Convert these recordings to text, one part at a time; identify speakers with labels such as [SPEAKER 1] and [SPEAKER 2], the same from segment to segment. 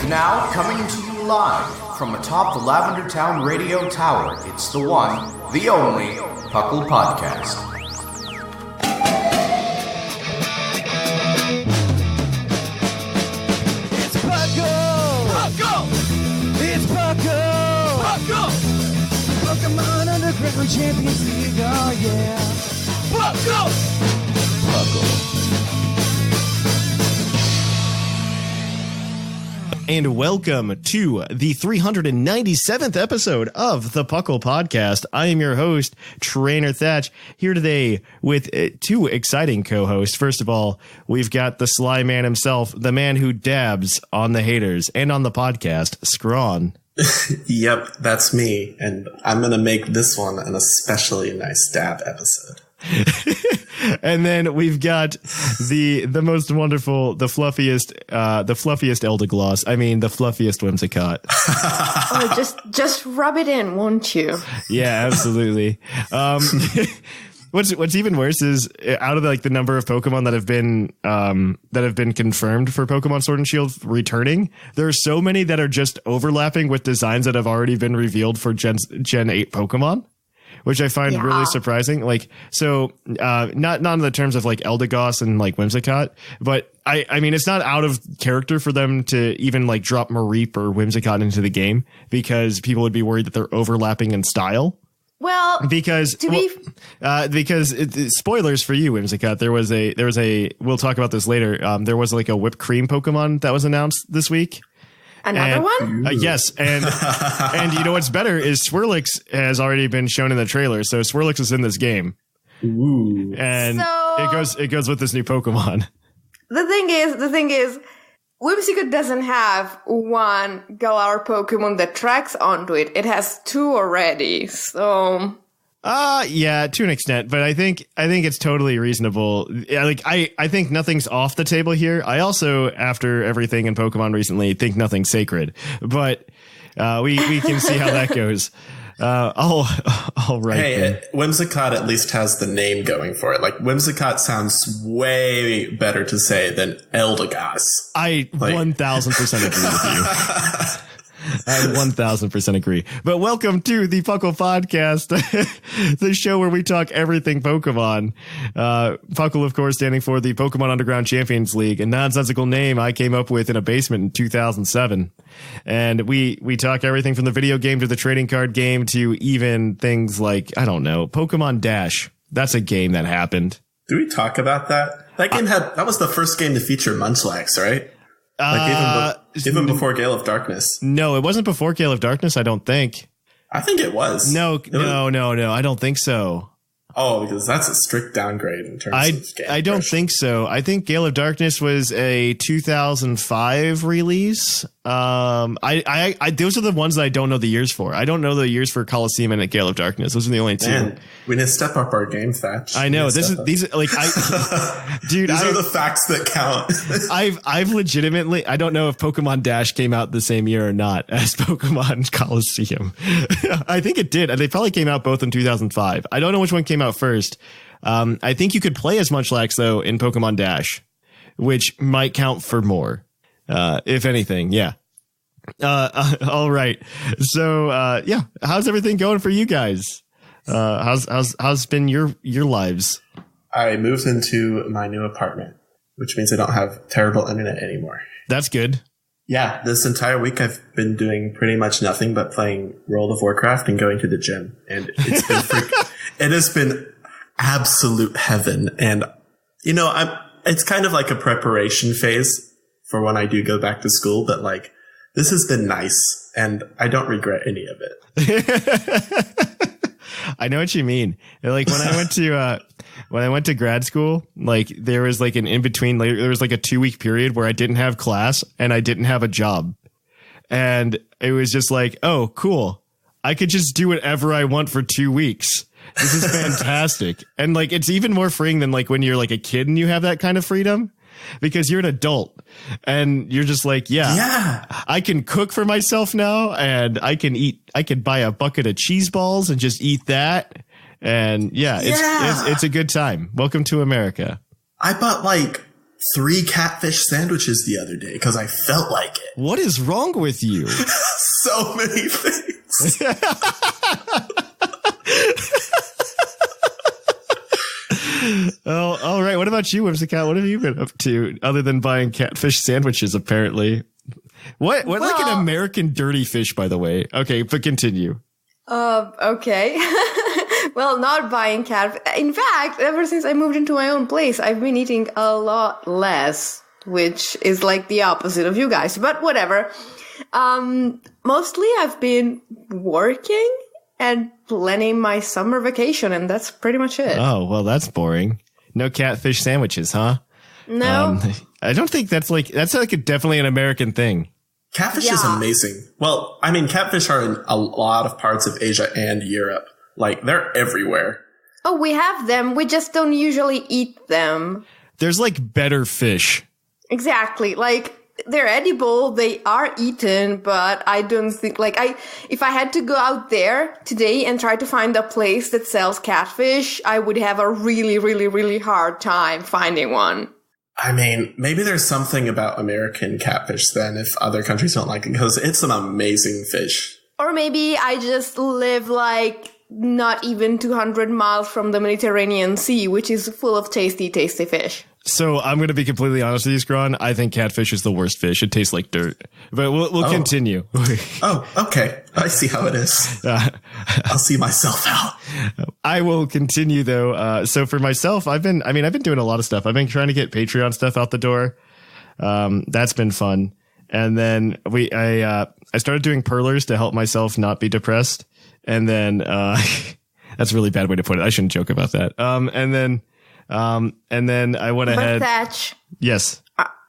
[SPEAKER 1] Now, coming to you live from atop the Lavender Town Radio Tower, it's the one, the only, P.U.C.L Podcast.
[SPEAKER 2] It's P.U.C.L! It's P.U.C.L! Pokemon Underground Champions League, oh yeah! P.U.C.L!
[SPEAKER 3] And welcome to the 397th episode of the P.U.C.L Podcast. I am your host, Trainer Thatch, here today with two exciting co-hosts. First of all, we've got the Sly Man himself, the man who dabs on the haters and on the podcast, Scrawn.
[SPEAKER 4] Yep, that's me. And I'm going to make this one an especially nice dab episode.
[SPEAKER 3] And then we've got the most wonderful, the fluffiest Eldergloss. I mean, the fluffiest Whimsicott.
[SPEAKER 5] Oh, just rub it in, won't you?
[SPEAKER 3] Yeah, absolutely. What's even worse is out of the number of Pokemon that have been confirmed for Pokemon Sword and Shield returning, there are so many that are just overlapping with designs that have already been revealed for Gen 8 Pokemon, which I find really surprising. Not in the terms of Eldegoss and Whimsicott, but I mean, it's not out of character for them to even drop Mareep or Whimsicott into the game, because people would be worried that they're overlapping in style.
[SPEAKER 5] Well,
[SPEAKER 3] because spoilers for you, Whimsicott, there was a we'll talk about this later. There was a whipped cream Pokemon that was announced this week.
[SPEAKER 5] Another one?
[SPEAKER 3] Yes. And you know what's better is Swirlix has already been shown in the trailer. So Swirlix is in this game.
[SPEAKER 4] Ooh.
[SPEAKER 3] And it goes with this new Pokemon.
[SPEAKER 5] The thing is, Whimsicott doesn't have one Galar Pokemon that tracks onto it. It has two already. So
[SPEAKER 3] yeah, to an extent, but I think it's totally reasonable. I think nothing's off the table here. I also, after everything in Pokemon recently, think nothing's sacred. But we can see how that goes. All right.
[SPEAKER 4] Hey, Whimsicott at least has the name going for it. Whimsicott sounds way better to say than Eldegoss.
[SPEAKER 3] I 1000% agree with you. I 1000% agree. But welcome to the P.U.C.L Podcast, the show where we talk everything Pokemon. P.U.C.L, of course, standing for the Pokemon Underground Champions League, a nonsensical name I came up with in a basement in 2007. And we talk everything from the video game to the trading card game to even things like, I don't know, Pokemon Dash. That's a game that happened.
[SPEAKER 4] Do we talk about that? That game that was the first game to feature Munchlax, right? Even before Gale of Darkness.
[SPEAKER 3] No, it wasn't before Gale of Darkness, I don't think.
[SPEAKER 4] I think it was.
[SPEAKER 3] No, I don't think so.
[SPEAKER 4] Oh, because that's a strict downgrade in terms of game.
[SPEAKER 3] I don't think so. I think Gale of Darkness was a 2005 release. Those are the ones that I don't know the years for. I don't know the years for Coliseum and Gale of Darkness. Those are the only two.
[SPEAKER 4] Man, we need to step up our game, Thatch.
[SPEAKER 3] I know these are
[SPEAKER 4] the facts that count.
[SPEAKER 3] I've legitimately, I don't know if Pokemon Dash came out the same year or not as Pokemon Coliseum. I think it did. They probably came out both in 2005. I don't know which one came out first. I think you could play as Munchlax though in Pokemon Dash, which might count for more. If anything, yeah. All right. So, yeah, how's everything going for you guys? How's been your lives?
[SPEAKER 4] I moved into my new apartment, which means I don't have terrible internet anymore.
[SPEAKER 3] That's good.
[SPEAKER 4] Yeah, this entire week I've been doing pretty much nothing but playing World of Warcraft and going to the gym, and it's been it has been absolute heaven. And it's kind of like a preparation phase for when I do go back to school, but this has been nice and I don't regret any of it.
[SPEAKER 3] I know what you mean. When I went to grad school, there was an in between, there was a 2-week period where I didn't have class and I didn't have a job. And it was just oh, cool. I could just do whatever I want for 2 weeks. This is fantastic. And it's even more freeing than when you're a kid and you have that kind of freedom, because you're an adult and you're just yeah, I can cook for myself now, and I can buy a bucket of cheese balls and just eat that. And it's a good time. Welcome to America.
[SPEAKER 4] I bought 3 catfish sandwiches the other day because I felt like it.
[SPEAKER 3] What is wrong with you?
[SPEAKER 4] So many things.
[SPEAKER 3] Oh, all right. What about you, Whimsicat? What have you been up to other than buying catfish sandwiches, apparently? What like an American dirty fish, by the way. Okay, but continue.
[SPEAKER 5] Okay. Well, not buying cat. In fact, ever since I moved into my own place, I've been eating a lot less, which is like the opposite of you guys, but whatever. Mostly I've been working and planning my summer vacation, and that's pretty much it.
[SPEAKER 3] Oh, well, that's boring. No catfish sandwiches, huh?
[SPEAKER 5] No.
[SPEAKER 3] I don't think that's like definitely an American thing.
[SPEAKER 4] Catfish is amazing. Well, I mean, catfish are in a lot of parts of Asia and Europe. Like, they're everywhere.
[SPEAKER 5] Oh, we have them. We just don't usually eat them.
[SPEAKER 3] There's like better fish.
[SPEAKER 5] Exactly. Like, they're edible. They are eaten, but I don't think, like, if I had to go out there today and try to find a place that sells catfish, I would have a really, really, really hard time finding one.
[SPEAKER 4] I mean, maybe there's something about American catfish then if other countries don't like it, because it's an amazing fish.
[SPEAKER 5] Or maybe I just live like not even 200 miles from the Mediterranean Sea, which is full of tasty, tasty fish.
[SPEAKER 3] So I'm going to be completely honest with you, Scron. I think catfish is the worst fish. It tastes like dirt. But we'll continue.
[SPEAKER 4] Oh, okay. I see how it is. I'll see myself out.
[SPEAKER 3] I will continue though. So for myself, I've been doing a lot of stuff. I've been trying to get Patreon stuff out the door. That's been fun. And then I started doing perlers to help myself not be depressed. And then, that's a really bad way to put it. I shouldn't joke about that. And then I went ahead.
[SPEAKER 5] But Thatch,
[SPEAKER 3] yes.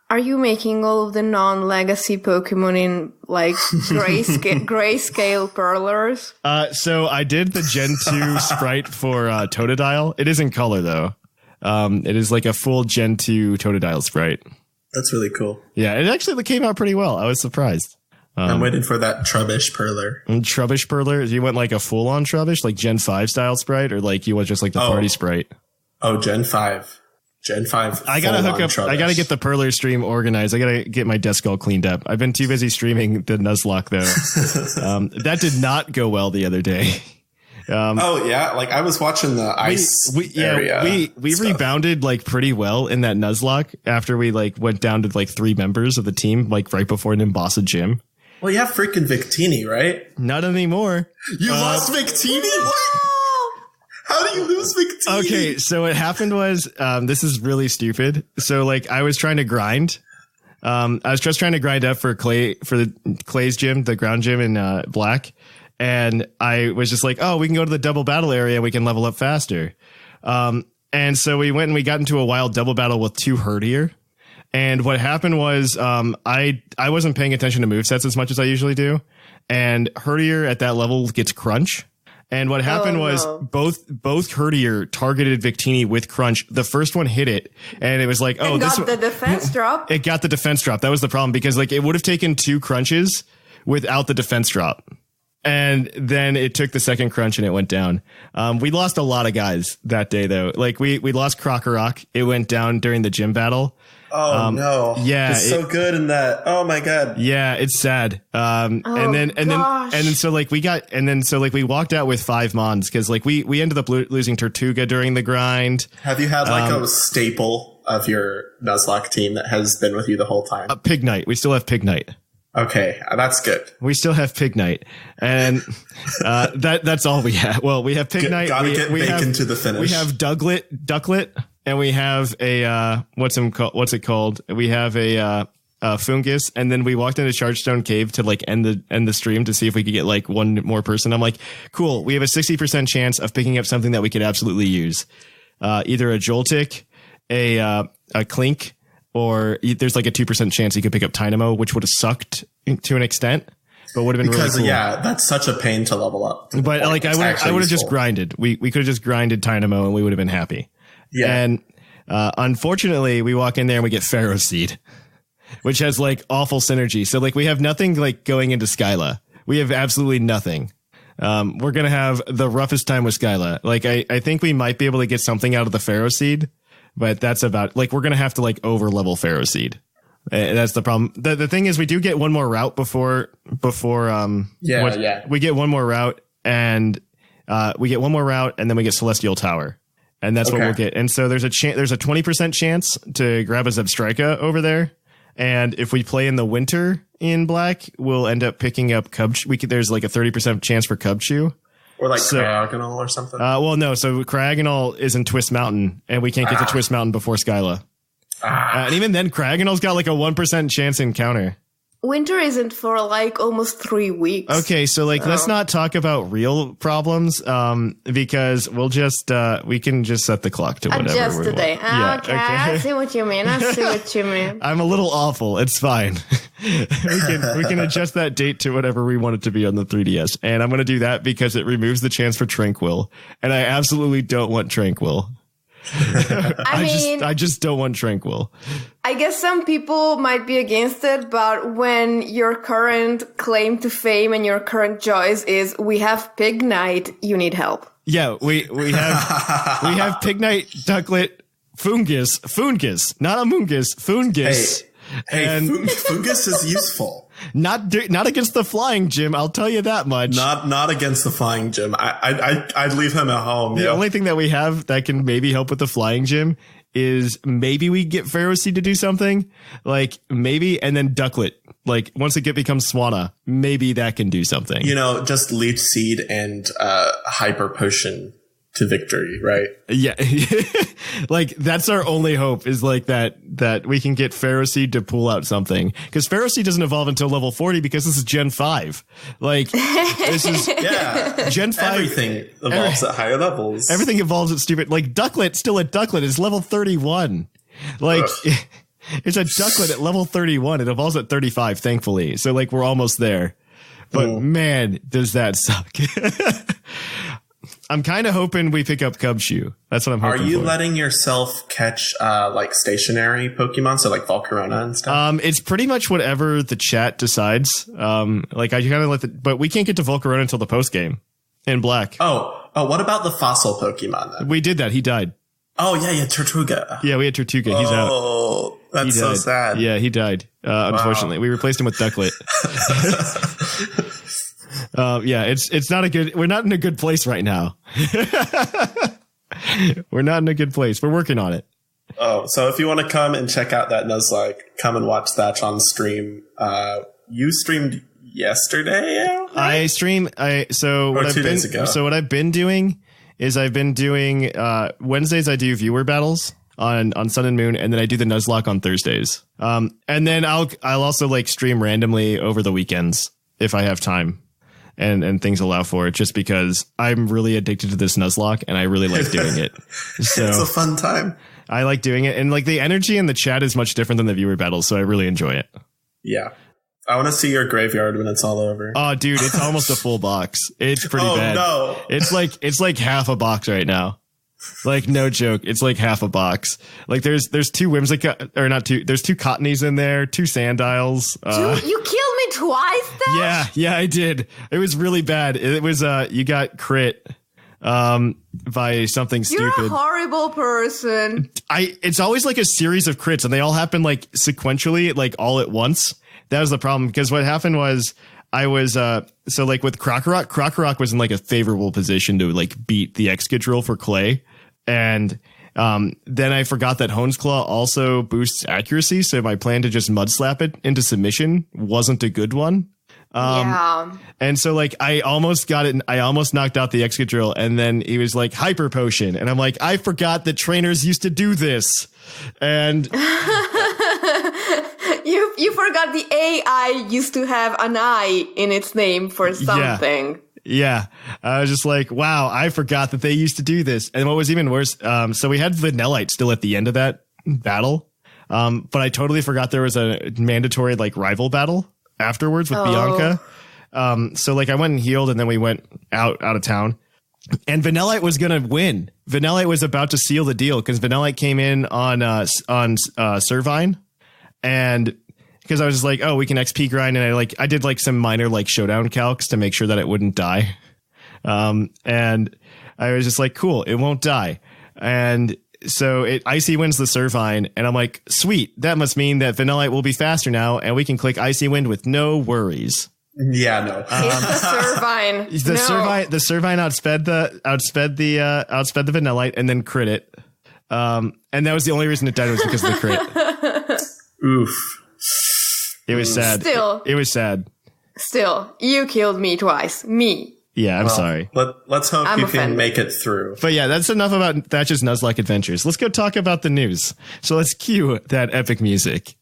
[SPEAKER 5] Are you making all of the non-legacy Pokemon in like grayscale perlers?
[SPEAKER 3] So I did the Gen 2 sprite for Totodile. It is in color though. It is like a full Gen 2 Totodile sprite.
[SPEAKER 4] That's really cool.
[SPEAKER 3] Yeah, it actually came out pretty well. I was surprised.
[SPEAKER 4] I'm waiting for that Trubbish Perler.
[SPEAKER 3] Trubbish Perler? You went like a full-on Trubbish, like Gen 5 style sprite, or like you went just like the party sprite?
[SPEAKER 4] Oh, Gen 5. Gen 5.
[SPEAKER 3] I gotta hook up. Trubbish. I gotta get the Perler stream organized. I gotta get my desk all cleaned up. I've been too busy streaming the Nuzlocke though. That did not go well the other day.
[SPEAKER 4] Oh yeah, like I was watching the ice area.
[SPEAKER 3] We rebounded like pretty well in that Nuzlocke after we like went down to like 3 members of the team like right before Nimbasa Gym.
[SPEAKER 4] Well, you have freaking Victini, right?
[SPEAKER 3] Not anymore.
[SPEAKER 4] You lost Victini? What? How do you lose Victini?
[SPEAKER 3] Okay, so what happened was, this is really stupid. So like I was trying to grind. I was just trying to grind up for Clay's gym, the ground gym in Black. And I was just like, oh, we can go to the double battle area and we can level up faster. And so we went and we got into a wild double battle with 2 Herdier. And what happened was I wasn't paying attention to movesets as much as I usually do. And Herdier at that level gets Crunch. And what happened was both Herdier targeted Victini with Crunch. The first one hit it, and it was like, oh,
[SPEAKER 5] this got the defense drop.
[SPEAKER 3] It got the defense drop. That was the problem, because like it would have taken 2 crunches without the defense drop. And then it took the second crunch and it went down. We lost a lot of guys that day though. Like we lost Crocorock. It went down during the gym battle.
[SPEAKER 4] Oh no.
[SPEAKER 3] Yeah.
[SPEAKER 4] It's so good in that. Oh my God.
[SPEAKER 3] Yeah, it's sad. And then we walked out with 5 Mons because like we ended up losing Tortuga during the grind.
[SPEAKER 4] Have you had like a staple of your Nuzlocke team that has been with you the whole time?
[SPEAKER 3] Pig Knight. We still have Pig Knight.
[SPEAKER 4] Okay, that's good.
[SPEAKER 3] We still have Pig Knight, and that's all we have. Well, we have Pig Knight.
[SPEAKER 4] Gotta get bacon to the finish.
[SPEAKER 3] We have Ducklet, and we have a what's it called? We have a Fungus, and then we walked into Chargestone Cave to like end the stream to see if we could get like 1 more person. I'm like, cool. We have a 60% chance of picking up something that we could absolutely use, either a Joltik, a Clink. Or there's like a 2% chance you could pick up Dynamo, which would have sucked to an extent, but would have been really cool.
[SPEAKER 4] Yeah, that's such a pain to level up.
[SPEAKER 3] But like I would have just grinded. We could have just grinded Dynamo and we would have been happy. Yeah. And unfortunately, we walk in there and we get Pharaoh Seed, which has like awful synergy. So like we have nothing like going into Skyla. We have absolutely nothing. We're gonna have the roughest time with Skyla. Like I think we might be able to get something out of the Pharaoh Seed. but that's about like we're gonna have to like over level Pharaoh Seed. That's the problem. The thing is, we do get one more route before we get one more route, and we get one more route, and then we get Celestial Tower, and that's what we'll get. And so there's a 20% chance to grab a Zebstrika over there, and if we play in the winter in black, we'll end up picking up there's like a 30% chance for Cubchoo.
[SPEAKER 4] Or like Cryogonal or something.
[SPEAKER 3] Well, no. So Cryogonal is in Twist Mountain, and we can't get to Twist Mountain before Skyla. And even then, Cryogonal's got like a 1% chance encounter.
[SPEAKER 5] Winter isn't for like almost 3 weeks.
[SPEAKER 3] Okay, so like let's not talk about real problems, because we'll just we can just set the clock to whatever
[SPEAKER 5] adjust
[SPEAKER 3] we
[SPEAKER 5] today.
[SPEAKER 3] want. Yeah,
[SPEAKER 5] Okay, I see what you mean.
[SPEAKER 3] I'm a little awful. It's fine. we can adjust that date to whatever we want it to be on the 3DS, and I'm going to do that because it removes the chance for Tranquil, and I absolutely don't want Tranquil. I just don't want Tranquil.
[SPEAKER 5] I guess some people might be against it, but when your current claim to fame and your current choice is we have Pignite, you need help.
[SPEAKER 3] Yeah, we have Pignite, Ducklet, Fungus, not Amoongus, Fungus.
[SPEAKER 4] Hey, Fungus is useful.
[SPEAKER 3] Not against the Flying Gym, I'll tell you that much.
[SPEAKER 4] Not against the Flying Gym. I'd leave him at home.
[SPEAKER 3] The only thing that we have that can maybe help with the Flying Gym is maybe we get Pharaoh Seed to do something, like maybe, and then Ducklet. Like once it becomes Swanna, maybe that can do something.
[SPEAKER 4] Just Leech Seed and Hyper Potion to victory, right?
[SPEAKER 3] Yeah. Like that's our only hope is like that we can get Pharaoh Seed to pull out something, because Pharaoh Seed doesn't evolve until level 40 because this is Gen 5. Like this is Gen 5.
[SPEAKER 4] Everything evolves at higher levels.
[SPEAKER 3] Everything evolves at stupid. Like Ducklet, still a Ducklet, is level 31. Like it's a Ducklet at level 31. It evolves at 35, thankfully. So like we're almost there. But man, does that suck. I'm kind of hoping we pick up Cubchoo. That's what I'm hoping for.
[SPEAKER 4] Are you letting yourself catch like stationary Pokemon, so like Volcarona and stuff?
[SPEAKER 3] It's pretty much whatever the chat decides. Like I kind of but we can't get to Volcarona until the post game in black.
[SPEAKER 4] Oh, what about the fossil Pokemon then?
[SPEAKER 3] We did that. He died.
[SPEAKER 4] Oh yeah, Tortuga.
[SPEAKER 3] Yeah, we had Tortuga. He's out.
[SPEAKER 4] Oh, that's so sad.
[SPEAKER 3] Yeah, he died. Unfortunately, we replaced him with Ducklet. Yeah, it's not a good. We're not in a good place right now. We're not in a good place. We're working on it.
[SPEAKER 4] Oh, so if you want to come and check out that Nuzlocke, come and watch that on stream. You streamed yesterday. Right?
[SPEAKER 3] Two days ago. So what I've been doing is Wednesdays I do viewer battles on Sun and Moon, and then I do the Nuzlocke on Thursdays. And then I'll also like stream randomly over the weekends if I have time. And things allow for it, just because I'm really addicted to this Nuzlocke and I really like doing it. So
[SPEAKER 4] it's a fun time.
[SPEAKER 3] I like doing it. And like the energy in the chat is much different than the viewer battles. So I really enjoy it.
[SPEAKER 4] Yeah. I want to see your graveyard when it's all over.
[SPEAKER 3] Oh, dude, it's almost a full box. It's pretty bad.
[SPEAKER 4] No.
[SPEAKER 3] It's like half a box right now. Like, no joke. It's like half a box. Like there's two Whimsicott, or not two. There's two Cottonies in there, two Sandiles.
[SPEAKER 5] You killed me twice then?
[SPEAKER 3] Yeah, I did. It was really bad. It was, you got crit, by something stupid.
[SPEAKER 5] You're a horrible person.
[SPEAKER 3] It's always like a series of crits and they all happen like sequentially, like all at once. That was the problem, because what happened was I was, so like with Krokorok was in like a favorable position to like beat the Excadrill for Clay. And then I forgot that Hone's Claw also boosts accuracy, so my plan to just mud slap it into submission wasn't a good one. And so like I almost got it. I almost knocked out the Excadrill, and then he was like Hyper Potion, and I'm like, I forgot that trainers used to do this, and
[SPEAKER 5] you forgot the AI used to have an I in its name for something.
[SPEAKER 3] Yeah. I was just like, wow, I forgot that they used to do this. And what was even worse, so we had Vanillite still at the end of that battle. But I totally forgot there was a mandatory like rival battle afterwards with Bianca. So like I went and healed, and then we went out of town, and Vanillite was going to win. Vanillite was about to seal the deal, because Vanillite came in on Servine, and because I was just like, oh, we can XP grind, and I did like some minor like showdown calcs to make sure that it wouldn't die. And I was just like, cool, it won't die. And Icy Wind's the Servine, and I'm like, sweet, that must mean that Vanillite will be faster now, and we can click Icy Wind with no worries.
[SPEAKER 4] Yeah, no.
[SPEAKER 5] It's the Servine.
[SPEAKER 3] The Servine outsped the Vanillite and then crit it. And that was the only reason it died was because of the crit.
[SPEAKER 4] Oof.
[SPEAKER 3] It was sad. It was sad.
[SPEAKER 5] Still, you killed me twice. Me.
[SPEAKER 3] Yeah, I'm sorry.
[SPEAKER 4] Let's hope
[SPEAKER 5] I'm
[SPEAKER 4] you
[SPEAKER 5] offended.
[SPEAKER 4] can make it through.
[SPEAKER 3] But yeah, that's enough about Thatch's Nuzlocke adventures. Let's go talk about the news. So let's cue that epic music.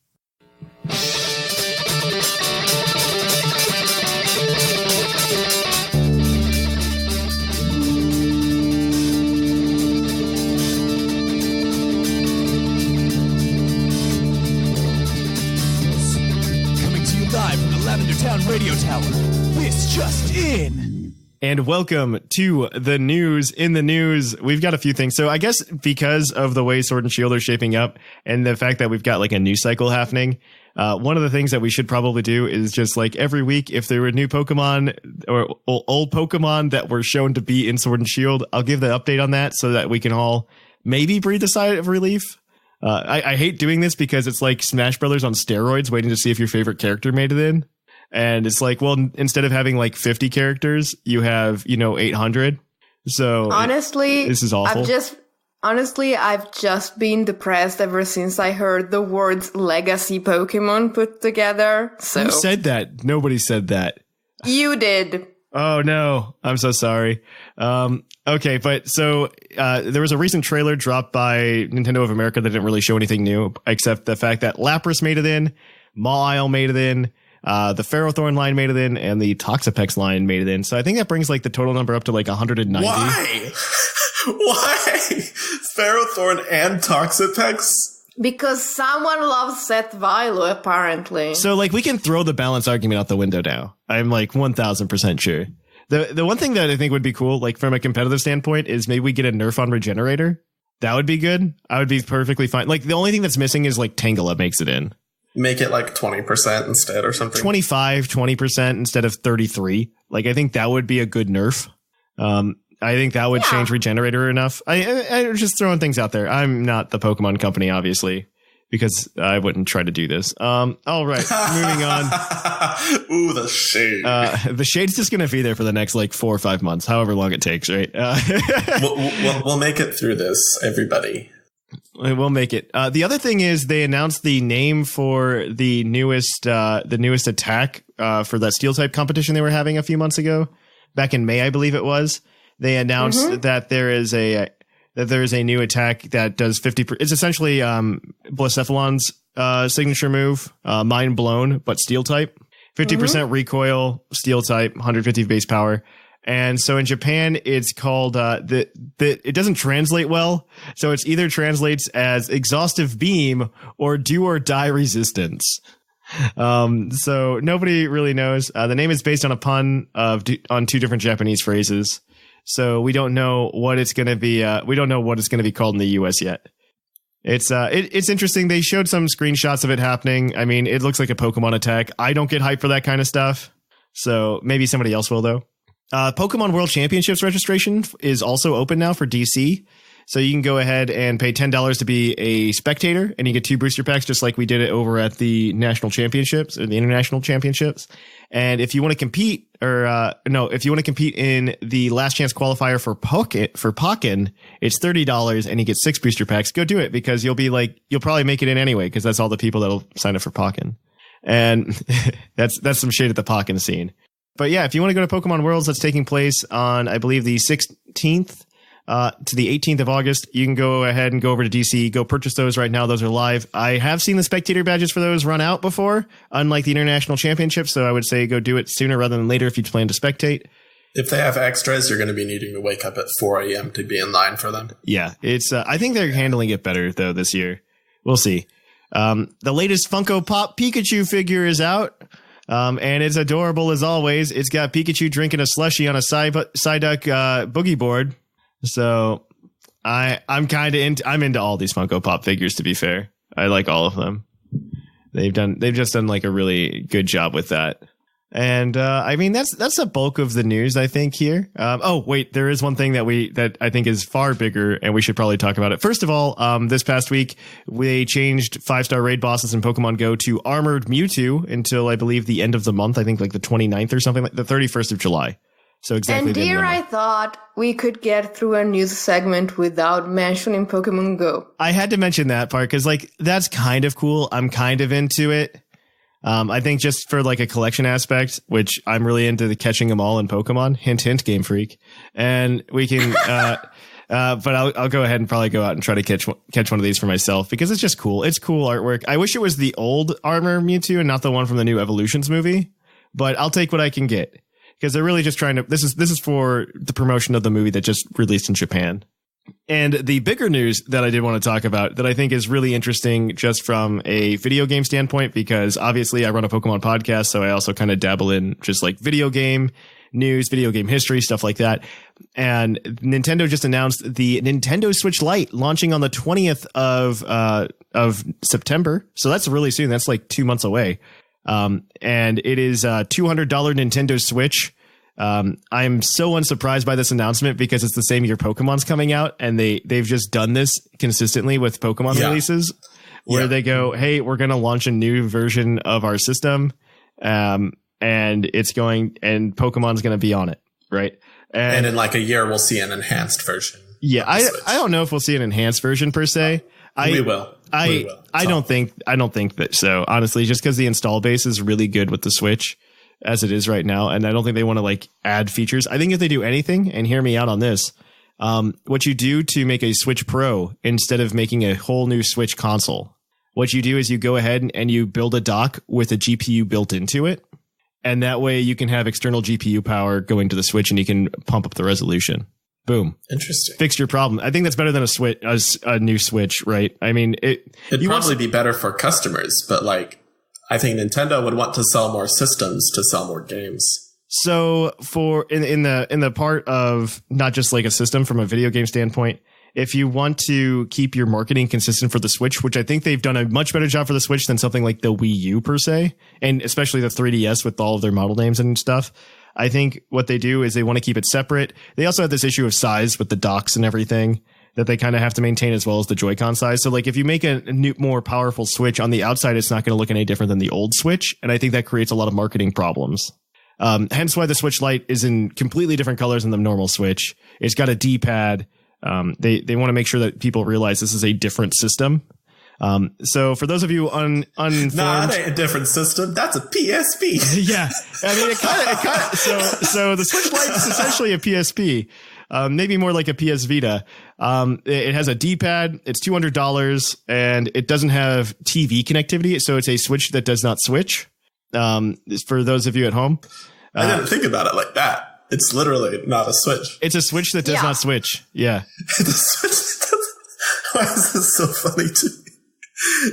[SPEAKER 2] Coming to you live from the Lavender Town Radio Tower. This just in.
[SPEAKER 3] And welcome to the news. In the news, we've got a few things. So I guess because of the way Sword and Shield are shaping up and the fact that we've got like a news cycle happening, one of the things that we should probably do is just like every week, if there were new Pokemon or old Pokemon that were shown to be in Sword and Shield, I'll give the update on that so that we can all maybe breathe a sigh of relief. I hate doing this because it's like Smash Brothers on steroids, waiting to see if your favorite character made it in. And it's like, well, instead of having like 50 characters, you have, 800. So
[SPEAKER 5] honestly,
[SPEAKER 3] this is awful.
[SPEAKER 5] I've just been depressed ever since I heard the words legacy Pokemon put together. So
[SPEAKER 3] who said that? Nobody said that.
[SPEAKER 5] You did.
[SPEAKER 3] Oh no, I'm so sorry. Okay, but so there was a recent trailer dropped by Nintendo of America that didn't really show anything new, except the fact that Lapras made it in, Mawile made it in, the Ferrothorn line made it in, and the Toxapex line made it in. So I think that brings like the total number up to like 190.
[SPEAKER 4] Why? Why? Ferrothorn and Toxapex?
[SPEAKER 5] Because someone loves Seth Vilo, apparently.
[SPEAKER 3] So like we can throw the balance argument out the window now. I'm like 1000% sure. The one thing that I think would be cool, like from a competitive standpoint, is maybe we get a nerf on Regenerator. That would be good. I would be perfectly fine. Like the only thing that's missing is like Tangela makes it in.
[SPEAKER 4] Make it like 20% instead or something.
[SPEAKER 3] 20% instead of 33. Like I think that would be a good nerf. I think that would change Regenerator enough. I'm just throwing things out there. I'm not the Pokemon company, obviously, because I wouldn't try to do this. All right, moving on.
[SPEAKER 4] Ooh, the shade.
[SPEAKER 3] The shade's just going to be there for the next like 4 or 5 months, however long it takes, right?
[SPEAKER 4] We'll make it through this, everybody.
[SPEAKER 3] We'll make it. The other thing is they announced the name for the newest attack for that Steel type competition they were having a few months ago, back in May, I believe it was. They announced that there is a new attack that does 50%. It's essentially Blacephalon's signature move, Mind Blown, but Steel type. 50% recoil, Steel type, 150 base power. And so in Japan, it's called it doesn't translate well. So it's either translates as exhaustive beam or do or die resistance. So nobody really knows. The name is based on a pun on two different Japanese phrases. So we don't know what it's going to be. We don't know what it's going to be called in the US yet. It's interesting. They showed some screenshots of it happening. I mean, it looks like a Pokemon attack. I don't get hyped for that kind of stuff. So maybe somebody else will, though. Pokemon World Championships registration is also open now for DC. So you can go ahead and pay $10 to be a spectator, and you get 2 booster packs, just like we did it over at the national championships or the international championships. And if you want to compete, if you want to compete in the last chance qualifier for Pokken, it's $30 and you get 6 booster packs. Go do it, because you'll probably make it in anyway, because that's all the people that'll sign up for Pokken. And that's some shade at the Pokken scene. But yeah, if you want to go to Pokemon Worlds, that's taking place on, I believe, the 16th to the 18th of August. You can go ahead and go over to DC, go purchase those right now. Those are live. I have seen the spectator badges for those run out before, unlike the international championships. So I would say go do it sooner rather than later if you plan to spectate.
[SPEAKER 4] If they have extras, you're going to be needing to wake up at 4 a.m. to be in line for them.
[SPEAKER 3] Yeah, it's. I think they're handling it better, though, this year. We'll see. The latest Funko Pop Pikachu figure is out. And it's adorable as always. It's got Pikachu drinking a slushie on a Psyduck boogie board. So I'm into all these Funko Pop figures, to be fair. I like all of them. They've just done like a really good job with that. And I mean, that's the bulk of the news, I think, here. Oh, wait, there is one thing that I think is far bigger, and we should probably talk about it. First of all, this past week, they changed 5-star raid bosses in Pokemon Go to Armored Mewtwo until, I believe, the end of the month. I think like the 29th or something, like the 31st of July. So exactly.
[SPEAKER 5] And here I thought we could get through a news segment without mentioning Pokemon Go.
[SPEAKER 3] I had to mention that part because, like, that's kind of cool. I'm kind of into it. I think just for like a collection aspect, which I'm really into the catching them all in Pokemon. Hint, hint, Game Freak. And we can, but I'll go ahead and probably go out and try to catch one of these for myself because it's just cool. It's cool artwork. I wish it was the old Armor Mewtwo and not the one from the new Evolutions movie, but I'll take what I can get because they're really just trying to, this is for the promotion of the movie that just released in Japan. And the bigger news that I did want to talk about that I think is really interesting just from a video game standpoint, because obviously I run a Pokemon podcast, so I also kind of dabble in just like video game news, video game history, stuff like that. And Nintendo just announced the Nintendo Switch Lite launching on the 20th of September. So that's really soon. That's like 2 months away. And it is a $200 Nintendo Switch. I'm so unsurprised by this announcement because it's the same year Pokemon's coming out, and they've just done this consistently with Pokemon releases where they go, hey, we're going to launch a new version of our system. And Pokemon's going to be on it. Right.
[SPEAKER 4] And in like a year, we'll see an enhanced version.
[SPEAKER 3] Yeah. I don't know if we'll see an enhanced version per se.
[SPEAKER 4] We will.
[SPEAKER 3] I don't think that so, honestly, just because the install base is really good with the Switch as it is right now, and I don't think they want to like add features. I think if they do anything, and hear me out on this, what you do to make a Switch Pro instead of making a whole new Switch console, what you do is you go ahead and you build a dock with a GPU built into it, and that way you can have external GPU power going to the Switch, and you can pump up the resolution. Boom.
[SPEAKER 4] Interesting.
[SPEAKER 3] Fixed your problem. I think that's better than a new Switch, right? I mean,
[SPEAKER 4] it'd probably be better for customers, but like, I think Nintendo would want to sell more systems to sell more games.
[SPEAKER 3] So for in the part of not just like a system from a video game standpoint, if you want to keep your marketing consistent for the Switch, which I think they've done a much better job for the Switch than something like the Wii U per se, and especially the 3DS with all of their model names and stuff. I think what they do is they want to keep it separate. They also have this issue of size with the docks and everything that they kind of have to maintain, as well as the Joy-Con size. So like if you make a new, more powerful Switch on the outside, it's not going to look any different than the old Switch. And I think that creates a lot of marketing problems. Hence why the Switch Lite is in completely different colors than the normal Switch. It's got a D-pad. They want to make sure that people realize this is a different system. So for those of you uninformed,
[SPEAKER 4] nah, that ain't a different system. That's a PSP.
[SPEAKER 3] Yeah. I mean, it kind of, so the Switch Lite is essentially a PSP. Maybe more like a PS Vita. It has a D-pad. It's $200, and it doesn't have TV connectivity, so it's a Switch that does not switch. For those of you at home,
[SPEAKER 4] I didn't think about it like that. It's literally not a Switch.
[SPEAKER 3] It's a Switch that does not switch. Yeah.
[SPEAKER 4] It's a Switch that doesn't. Why is this so funny to me?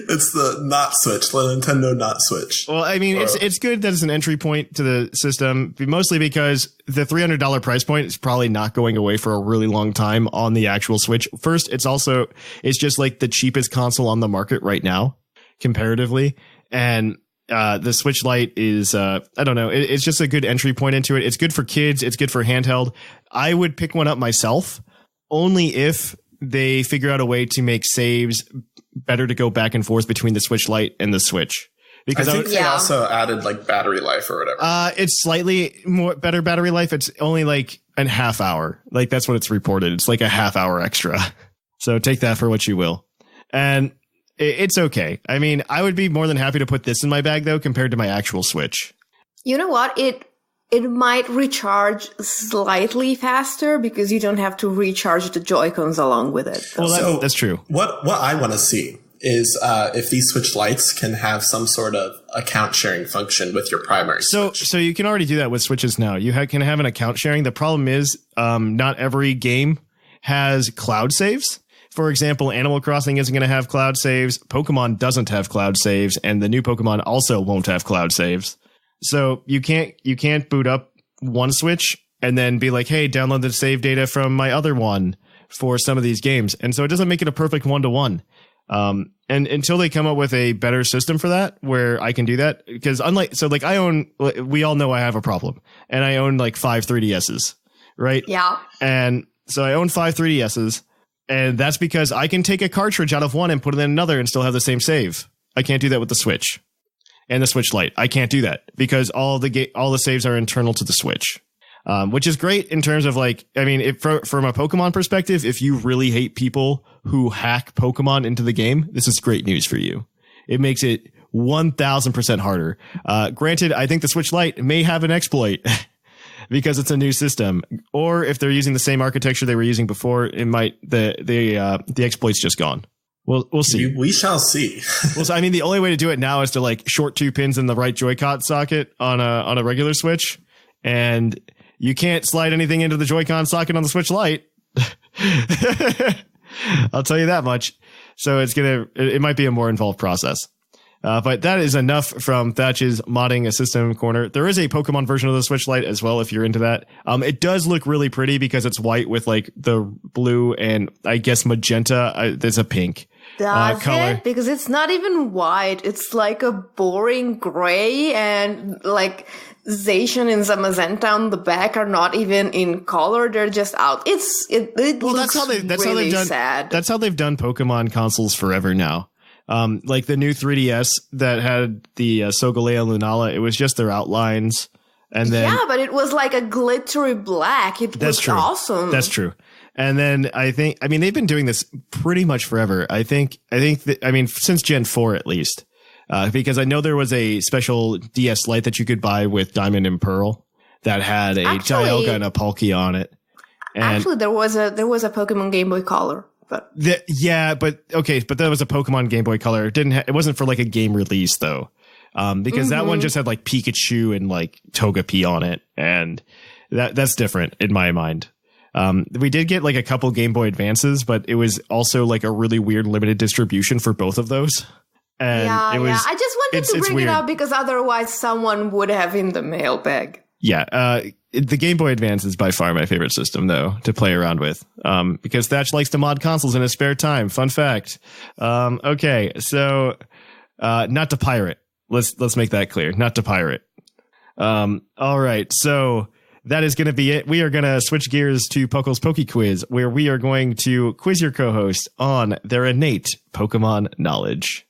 [SPEAKER 4] It's the not Switch, the Nintendo not Switch.
[SPEAKER 3] Well, I mean, it's good that it's an entry point to the system, mostly because the $300 price point is probably not going away for a really long time on the actual Switch. First, it's just like the cheapest console on the market right now, comparatively. And the Switch Lite is, I don't know, it's just a good entry point into it. It's good for kids. It's good for handheld. I would pick one up myself only if they figure out a way to make saves better to go back and forth between the Switch Lite and the Switch. Because
[SPEAKER 4] I think they also added like battery life or whatever.
[SPEAKER 3] It's slightly more better battery life. It's only like a half hour. Like that's what it's reported. It's like a half hour extra. So take that for what you will. And it's okay. I mean, I would be more than happy to put this in my bag though, compared to my actual Switch.
[SPEAKER 5] You know what? It might recharge slightly faster because you don't have to recharge the Joy-Cons along with it.
[SPEAKER 3] Well, that's true.
[SPEAKER 4] What I want to see is if these Switch Lites can have some sort of account sharing function with your primary Switch.
[SPEAKER 3] So you can already do that with Switches now. You can have an account sharing. The problem is not every game has cloud saves. For example, Animal Crossing isn't going to have cloud saves. Pokemon doesn't have cloud saves, and the new Pokemon also won't have cloud saves. So you can't boot up one Switch and then be like, hey, download the save data from my other one for some of these games. And so it doesn't make it a perfect one-to-one. And until they come up with a better system for that, where I can do that, because we all know I have a problem, and I own like 5 3DSs, right?
[SPEAKER 5] Yeah.
[SPEAKER 3] And so I own 5 3DSs, and that's because I can take a cartridge out of one and put it in another and still have the same save. I can't do that with the Switch and the Switch Lite. I can't do that because all the saves are internal to the Switch. Which is great in terms of like, I mean, from a Pokemon perspective, if you really hate people who hack Pokemon into the game, this is great news for you. It makes it 1000% harder. Granted, I think the Switch Lite may have an exploit because it's a new system, or if they're using the same architecture they were using before, it might, the exploit's just gone. We'll see.
[SPEAKER 4] We shall see.
[SPEAKER 3] Well, so, I mean, the only way to do it now is to like short 2 pins in the right Joy-Con socket on a regular Switch, and you can't slide anything into the Joy-Con socket on the Switch Lite. I'll tell you that much. So it might be a more involved process. But that is enough from Thatch's modding a system corner. There is a Pokemon version of the Switch Lite as well, if you're into that. It does look really pretty because it's white with like the blue and I guess magenta. There's a pink color.
[SPEAKER 5] It? Because it's not even white. It's like a boring gray, and like Zacian and Zamazenta on the back are not even in color. They're just out. It looks really sad.
[SPEAKER 3] That's how they've done Pokemon consoles forever now. Like the new 3DS that had the Solgaleo Lunala, it was just their outlines. And then,
[SPEAKER 5] yeah, but it was like a glittery black. It was awesome.
[SPEAKER 3] That's true. And then they've been doing this pretty much forever. I think since Gen 4 at least. Because I know there was a special DS Lite that you could buy with Diamond and Pearl that had a Dialga and a Palkia on it. And
[SPEAKER 5] actually, there was a Pokemon Game Boy Color. But
[SPEAKER 3] but that was a Pokemon Game Boy Color. It wasn't for like a game release though, because that one just had like Pikachu and like Togepi on it, and that's different in my mind. We did get like a couple Game Boy Advances, but it was also like a really weird limited distribution for both of those. And
[SPEAKER 5] I just wanted to bring it up because otherwise someone would have in the mailbag.
[SPEAKER 3] Yeah, the Game Boy Advance is by far my favorite system, though, to play around with, because Thatch likes to mod consoles in his spare time. Fun fact. Okay, so not to pirate. Let's make that clear. Not to pirate. All right, so that is going to be it. We are going to switch gears to Puckle's Poke Quiz, where we are going to quiz your co-host on their innate Pokemon knowledge.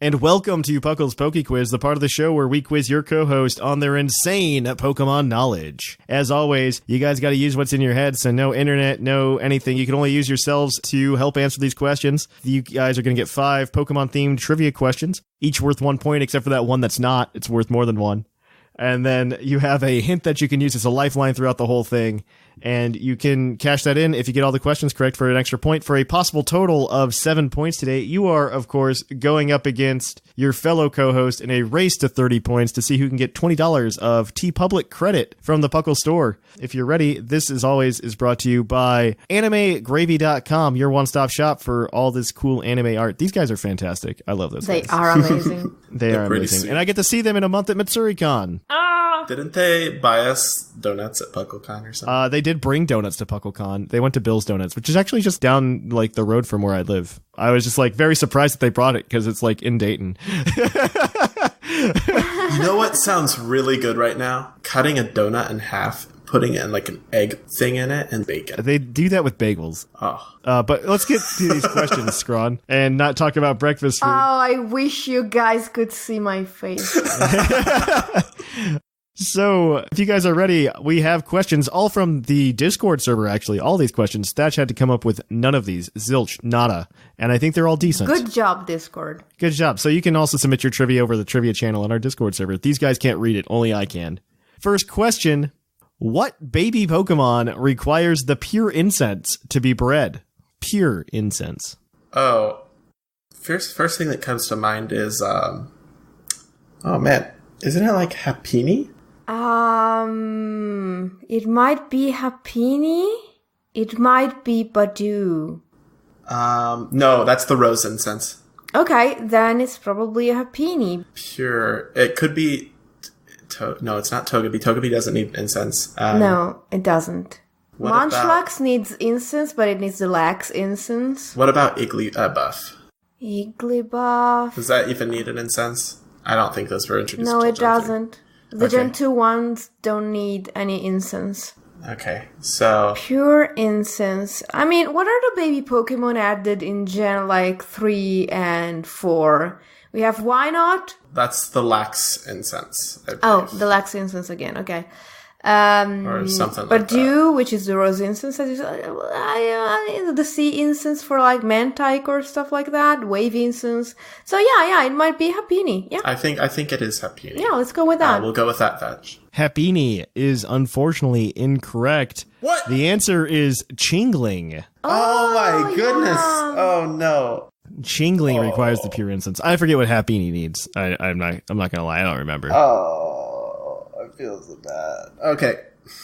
[SPEAKER 3] And welcome to Puckle's Poke Quiz, the part of the show where we quiz your co-host on their insane Pokemon knowledge. As always, you guys got to use what's in your head, so no internet, no anything. You can only use yourselves to help answer these questions. You guys are going to get 5 Pokemon-themed trivia questions, each worth 1 point, except for that one that's not. It's worth more than 1. And then you have a hint that you can use as a lifeline throughout the whole thing. And you can cash that in if you get all the questions correct for an extra point, for a possible total of 7 points today. You are, of course, going up against your fellow co-host in a race to 30 points to see who can get $20 of TeePublic credit from the Puckle store. If you're ready, this, as always, is brought to you by AnimeGravy.com, your one-stop shop for all this cool anime art. These guys are fantastic. I love those guys.
[SPEAKER 5] They are amazing.
[SPEAKER 3] They are amazing.
[SPEAKER 4] Sweet.
[SPEAKER 3] And I get to see them in a month at MitsuriCon.
[SPEAKER 4] Didn't they buy us donuts at PuckleCon or something?
[SPEAKER 3] They did bring donuts to PuckleCon. They went to Bill's Donuts, which is actually just down like the road from where I live. I was just like very surprised that they brought it because it's like in Dayton.
[SPEAKER 4] You know what sounds really good right now? Cutting a donut in half, putting in like an egg thing in it, and bacon.
[SPEAKER 3] They do that with bagels.
[SPEAKER 4] Oh.
[SPEAKER 3] But let's get to these questions, Scrawn, and not talk about breakfast food.
[SPEAKER 5] Oh, I wish you guys could see my face.
[SPEAKER 3] So, if you guys are ready, we have questions all from the Discord server, actually. All these questions. Thatch had to come up with none of these. Zilch, nada. And I think they're all decent.
[SPEAKER 5] Good job, Discord.
[SPEAKER 3] Good job. So you can also submit your trivia over the trivia channel on our Discord server. These guys can't read it. Only I can. First question. What baby Pokemon requires the pure incense to be bred? Pure incense.
[SPEAKER 4] Oh. First thing that comes to mind is, oh man, isn't it like Happiny?
[SPEAKER 5] It might be Happiny. It might be Badu.
[SPEAKER 4] No, that's the rose incense.
[SPEAKER 5] Okay, then it's probably a Hapini.
[SPEAKER 4] Pure. It could be. No, it's not Togepi. Togepi doesn't need incense.
[SPEAKER 5] No, it doesn't.
[SPEAKER 4] What
[SPEAKER 5] Munchlax needs incense, but it needs the lax incense.
[SPEAKER 4] What about Igglybuff?
[SPEAKER 5] Igglybuff.
[SPEAKER 4] Does that even need an incense? I don't think those were introduced.
[SPEAKER 5] No,
[SPEAKER 4] till
[SPEAKER 5] it
[SPEAKER 4] Gen 3.
[SPEAKER 5] doesn't. The Gen 2 ones don't need any incense.
[SPEAKER 4] Okay, so
[SPEAKER 5] Pure incense. I mean, what are the baby Pokemon added in Gen 3 and 4? We have Wynot.
[SPEAKER 4] that's the lax incense. I
[SPEAKER 5] Oh,
[SPEAKER 4] believe.
[SPEAKER 5] the lax incense again. Okay.
[SPEAKER 4] Or something like
[SPEAKER 5] Badu, which is the rose incense, the sea incense for Mantike or stuff like that, wave incense. So yeah, it might be Hapini. Yeah,
[SPEAKER 4] I think it is Happy.
[SPEAKER 5] yeah, let's go with that.
[SPEAKER 4] We'll go with that, Vetch.
[SPEAKER 3] Happini is unfortunately incorrect.
[SPEAKER 4] What?
[SPEAKER 3] The answer is Chingling.
[SPEAKER 4] Oh my goodness!
[SPEAKER 5] yeah.
[SPEAKER 4] Oh no!
[SPEAKER 3] Chingling requires the pure incense. I forget what Happini needs. I'm not gonna lie, I don't remember.
[SPEAKER 4] Oh, I feel so bad. Okay.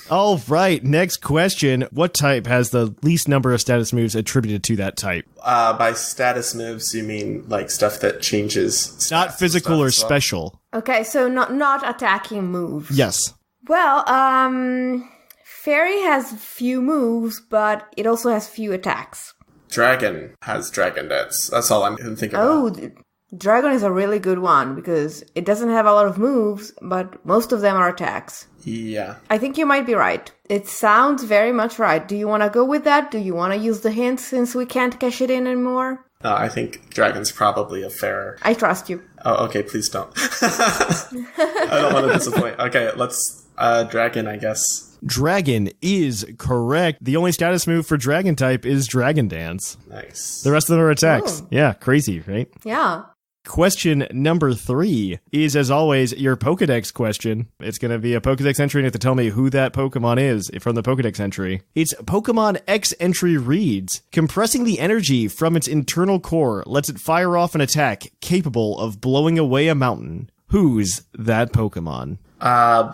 [SPEAKER 3] All right, next question. What type has the least number of status moves attributed to that type?
[SPEAKER 4] By status moves, you mean stuff that changes?
[SPEAKER 3] Not
[SPEAKER 4] stats
[SPEAKER 3] physical or
[SPEAKER 4] and stuff as well?
[SPEAKER 3] special.
[SPEAKER 5] Okay, so not attacking moves.
[SPEAKER 3] Yes.
[SPEAKER 5] Well, Fairy has few moves, but it also has few attacks.
[SPEAKER 4] Dragon has Dragon Dance. That's all I'm thinking about.
[SPEAKER 5] Oh, Dragon is a really good one because it doesn't have a lot of moves, but most of them are attacks.
[SPEAKER 4] Yeah.
[SPEAKER 5] I think you might be right. It sounds very much right. Do you want to go with that? Do you want to use the hint since we can't cash it in anymore?
[SPEAKER 4] No, I think Dragon's probably a fairer.
[SPEAKER 5] I trust you.
[SPEAKER 4] Oh, okay, please don't. I don't want to disappoint. Okay, let's Dragon, I guess.
[SPEAKER 3] Dragon is correct. The only status move for Dragon type is Dragon Dance.
[SPEAKER 4] Nice.
[SPEAKER 3] The rest of them are attacks.
[SPEAKER 5] Oh.
[SPEAKER 3] Yeah, crazy, right?
[SPEAKER 5] Yeah.
[SPEAKER 3] Question number 3 is, as always, your Pokedex question. It's going to be a Pokedex entry, and you have to tell me who that Pokemon is from the Pokedex entry. It's Pokemon X entry reads, compressing the energy from its internal core lets it fire off an attack capable of blowing away a mountain. Who's that Pokemon?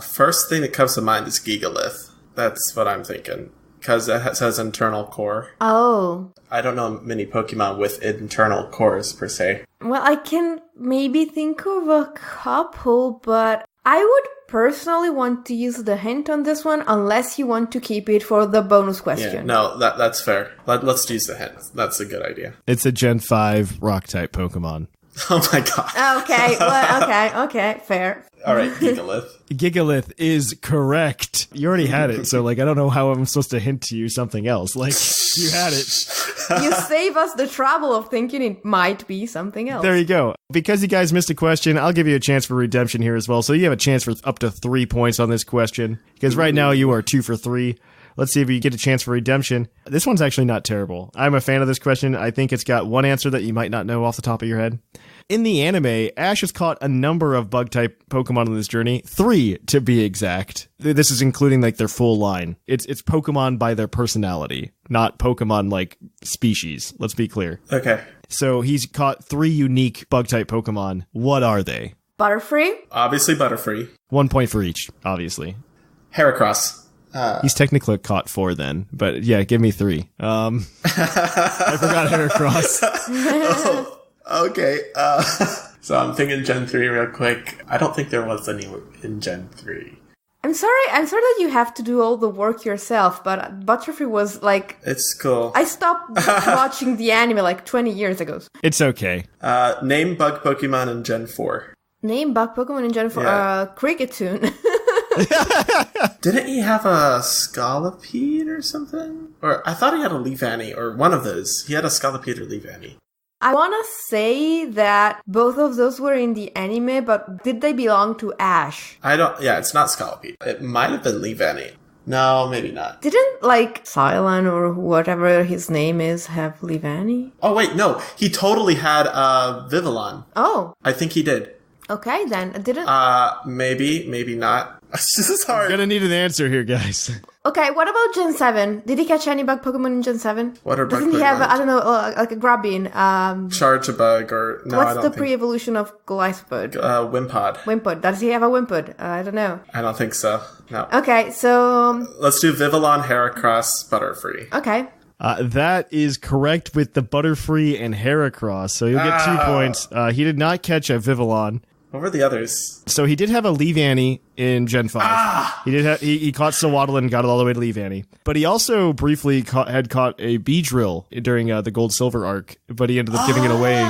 [SPEAKER 4] First thing that comes to mind is Gigalith. That's what I'm thinking. Because it says internal core.
[SPEAKER 5] Oh.
[SPEAKER 4] I don't know many Pokemon with internal cores, per se.
[SPEAKER 5] Well, I can maybe think of a couple, but I would personally want to use the hint on this one unless you want to keep it for the bonus question.
[SPEAKER 4] Yeah, no, that's fair. Let's use the hint. That's a good idea.
[SPEAKER 3] It's a Gen 5 Rock-type Pokemon.
[SPEAKER 4] Oh my god.
[SPEAKER 5] Okay, well, okay, fair.
[SPEAKER 4] All right, Gigalith.
[SPEAKER 3] Gigalith is correct. You already had it, so I don't know how I'm supposed to hint to you something else. You had it.
[SPEAKER 5] You save us the trouble of thinking it might be something else.
[SPEAKER 3] There you go. Because you guys missed a question, I'll give you a chance for redemption here as well. So you have a chance for up to 3 points on this question. Because right now you are 2 for 3. Let's see if you get a chance for redemption. This one's actually not terrible. I'm a fan of this question. I think it's got one answer that you might not know off the top of your head. In the anime, Ash has caught a number of bug-type Pokemon on this journey. 3, to be exact. This is including their full line. It's Pokemon by their personality, not Pokemon species. Let's be clear.
[SPEAKER 4] Okay.
[SPEAKER 3] So he's caught 3 unique bug-type Pokemon. What are they?
[SPEAKER 5] Butterfree?
[SPEAKER 4] Obviously Butterfree.
[SPEAKER 3] 1 point for each, obviously.
[SPEAKER 4] Heracross.
[SPEAKER 3] He's technically caught 4 then, but yeah, give me 3. I forgot Heracross.
[SPEAKER 4] Okay. So I'm thinking Gen 3 real quick. I don't think there was any in Gen 3.
[SPEAKER 5] I'm sorry that you have to do all the work yourself, but Butterfree was
[SPEAKER 4] It's cool.
[SPEAKER 5] I stopped watching the anime 20 years ago.
[SPEAKER 3] It's okay.
[SPEAKER 4] Name bug Pokemon in Gen 4.
[SPEAKER 5] Name bug Pokemon in Gen 4.
[SPEAKER 4] Yeah.
[SPEAKER 5] Kricketune.
[SPEAKER 4] Didn't he have a Scolipede or something? Or I thought he had a Leavanny, or one of those. He had a Scolipede or Leavanny.
[SPEAKER 5] I want to say that both of those were in the anime, but did they belong to Ash?
[SPEAKER 4] Yeah, it's not Scolipede. It might have been Leavanny. No, maybe not.
[SPEAKER 5] Didn't, Cylon or whatever his name is have Leavanny?
[SPEAKER 4] Oh, wait, no. He totally had Vivillon.
[SPEAKER 5] Oh,
[SPEAKER 4] I think he did.
[SPEAKER 5] okay then. Didn't...
[SPEAKER 4] Maybe not. This is hard.
[SPEAKER 3] Gonna need an answer here, guys.
[SPEAKER 5] Okay, what about Gen 7? Did he catch any bug Pokemon in Gen 7?
[SPEAKER 4] What are bug
[SPEAKER 5] Doesn't he have,
[SPEAKER 4] Pokemon?
[SPEAKER 5] I don't know, like a Grabbing?
[SPEAKER 4] Charge a bug or no? I
[SPEAKER 5] What's
[SPEAKER 4] don't
[SPEAKER 5] the
[SPEAKER 4] think.
[SPEAKER 5] pre-evolution of Golisopod?
[SPEAKER 4] Wimpod.
[SPEAKER 5] Wimpod. Does he have a Wimpod? I don't know.
[SPEAKER 4] I don't think so. No.
[SPEAKER 5] Okay, so...
[SPEAKER 4] Let's do Vivillon, Heracross, Butterfree.
[SPEAKER 5] Okay.
[SPEAKER 3] That is correct with the Butterfree and Heracross, so you'll get 2 points. He did not catch a Vivillon.
[SPEAKER 4] What were the others?
[SPEAKER 3] So he did have a Leavanny in Gen 5. He did. He caught Swaddle and got it all the way to Leavanny. But he also briefly had caught a Beedrill during the Gold Silver arc, but he ended up giving it away.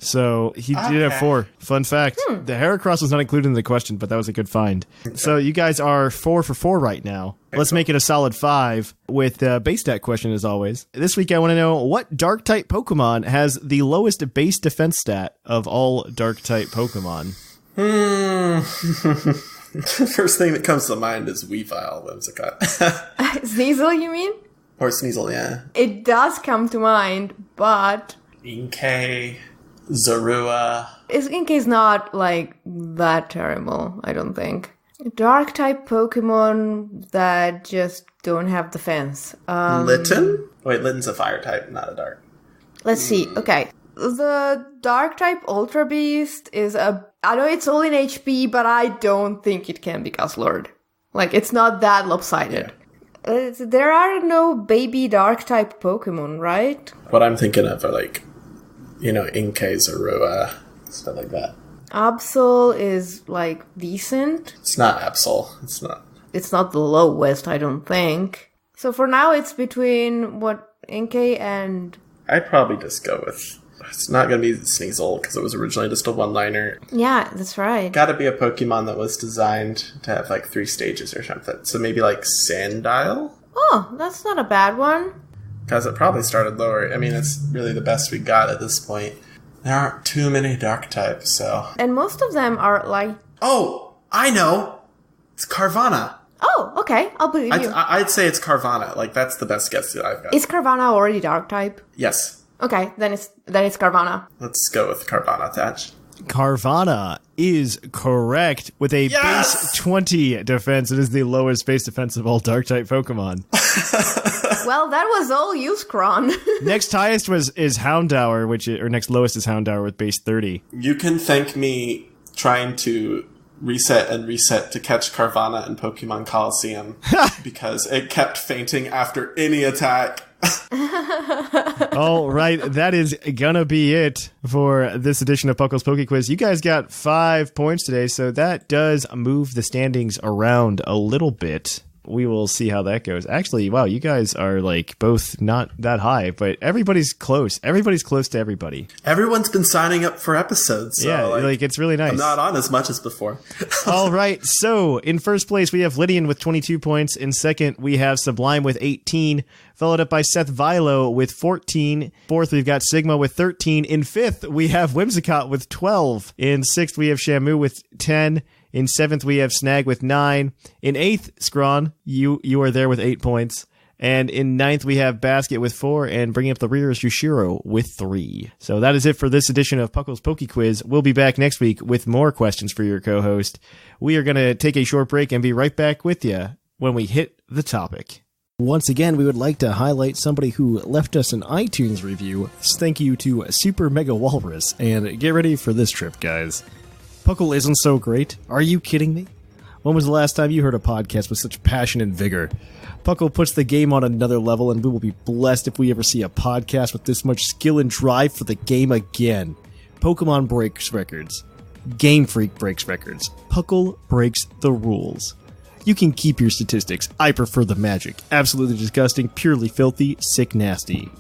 [SPEAKER 3] So he did have 4. Fun fact. The Heracross was not included in the question, but that was a good find. So you guys are 4 for 4 right now. Let's make it a solid 5 with the base stat question as always. This week I want to know what Dark-type Pokemon has the lowest base defense stat of all Dark-type Pokemon.
[SPEAKER 4] The first thing that comes to mind is Weavile, Whimsicott.
[SPEAKER 5] Sneasel, you mean?
[SPEAKER 4] Or Sneasel, yeah.
[SPEAKER 5] It does come to mind, but...
[SPEAKER 4] Inkay, Zorua.
[SPEAKER 5] Inkay's not, like, that terrible, I don't think. Dark-type Pokemon that just don't have defense.
[SPEAKER 4] Litten? Wait, Litten's a fire type, not a dark.
[SPEAKER 5] Let's see. Okay. The Dark-type Ultra Beast is I know it's all in HP, but I don't think it can be Guzzlord. Like, it's not that lopsided. Yeah. There are no baby Dark-type Pokemon, right?
[SPEAKER 4] What I'm thinking of are, like, Inkay, Zorua, stuff like that.
[SPEAKER 5] Absol is, like, decent.
[SPEAKER 4] It's not Absol. It's not.
[SPEAKER 5] It's not the lowest, I don't think. So for now, it's between, Inkay and...
[SPEAKER 4] I'd probably just go with... It's not going to be Sneasel, because it was originally just a one-liner.
[SPEAKER 5] Yeah, that's right.
[SPEAKER 4] Gotta be a Pokemon that was designed to have, like, 3 stages or something. So maybe, like, Sandile?
[SPEAKER 5] Oh, that's not a bad one.
[SPEAKER 4] Because it probably started lower. I mean, it's really the best we got at this point. There aren't too many dark types, so...
[SPEAKER 5] And most of them are, like...
[SPEAKER 4] Oh! I know! It's Carvana!
[SPEAKER 5] Oh, okay. I'll believe you.
[SPEAKER 4] I'd say it's Carvana. Like, that's the best guess that I've got.
[SPEAKER 5] Is Carvana already dark type?
[SPEAKER 4] Yes.
[SPEAKER 5] Okay, then it's Carvana.
[SPEAKER 4] Let's go with Carvana, Thatch.
[SPEAKER 3] Carvana is correct with a base 20 defense. It is the lowest base defense of all Dark-type Pokemon.
[SPEAKER 5] Well, that was all you, Scron.
[SPEAKER 3] Next highest is Houndour, or next lowest is Houndour with base 30.
[SPEAKER 4] You can thank me trying to reset to catch Carvana in Pokemon Coliseum because it kept fainting after any attack.
[SPEAKER 3] All right, that is gonna be it for this edition of Puckle's Poke Quiz. You guys got 5 points today, so that does move the standings around a little bit. We will see how that goes. Actually, wow, you guys are like both not that high, but everybody's close. Everybody's close to everybody.
[SPEAKER 4] Everyone's been signing up for episodes. So
[SPEAKER 3] yeah, like it's really nice.
[SPEAKER 4] I'm not on as much as before.
[SPEAKER 3] All right, so in first place we have Lydian with 22 points. In second we have Sublime with 18, followed up by Seth Vilo with 14. Fourth we've got Sigma with 13. In fifth we have Whimsicott with 12. In sixth we have Shamu with 10. In seventh, we have Snag with 9. In eighth, Scrawn, you are there with 8 points. And in ninth, we have Basket with 4. And bringing up the rear is Yushiro with 3. So that is it for this edition of Puckle's Poke Quiz. We'll be back next week with more questions for your co-host. We are going to take a short break and be right back with you when we hit the topic. Once again, we would like to highlight somebody who left us an iTunes review. Thank you to Super Mega Walrus. And get ready for this trip, guys. Puckle isn't so great. Are you kidding me? When was the last time you heard a podcast with such passion and vigor? Puckle puts the game on another level, and we will be blessed if we ever see a podcast with this much skill and drive for the game again. Pokemon breaks records. Game Freak breaks records. Puckle breaks the rules. You can keep your statistics. I prefer the magic. Absolutely disgusting, purely filthy, sick nasty.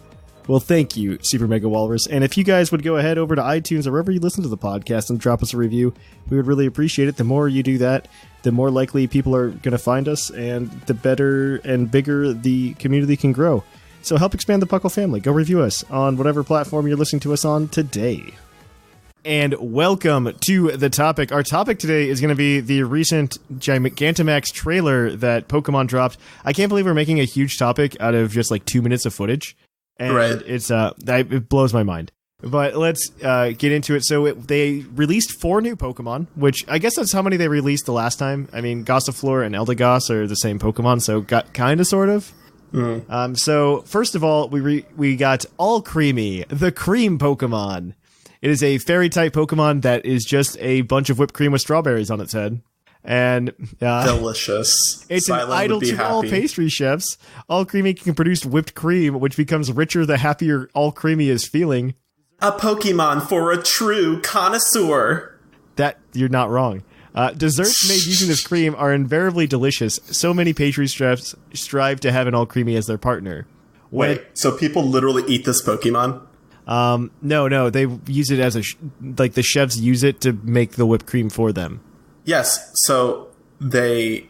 [SPEAKER 3] Well, thank you, Super Mega Walrus. And if you guys would go ahead over to iTunes or wherever you listen to the podcast and drop us a review, we would really appreciate it. The more you do that, the more likely people are going to find us, and the better and bigger the community can grow. So help expand the Puckle family. Go review us on whatever platform you're listening to us on today. And welcome to the topic. Our topic today is going to be the recent Gigantamax trailer that Pokemon dropped. I can't believe we're making a huge topic out of just like 2 minutes of footage. And
[SPEAKER 4] right.
[SPEAKER 3] It blows my mind. But let's get into it. So they released 4 new Pokemon, which I guess that's how many they released the last time. I mean, Gossifleur and Eldegoss are the same Pokemon, so kind of, sort of. So first of all, we got Alcremie, the cream Pokemon. It is a fairy-type Pokemon that is just a bunch of whipped cream with strawberries on its head. And
[SPEAKER 4] delicious.
[SPEAKER 3] It's
[SPEAKER 4] Silent
[SPEAKER 3] an idol
[SPEAKER 4] would be
[SPEAKER 3] to all
[SPEAKER 4] happy.
[SPEAKER 3] pastry chefs. Alcremie can produce whipped cream, which becomes richer the happier Alcremie is feeling.
[SPEAKER 4] A Pokemon for a true connoisseur.
[SPEAKER 3] That you're not wrong. Desserts made using this cream are invariably delicious. So many pastry chefs strive to have an Alcremie as their partner.
[SPEAKER 4] Wait, so people literally eat this Pokemon?
[SPEAKER 3] No, they use it as like the chefs use it to make the whipped cream for them.
[SPEAKER 4] Yes, so they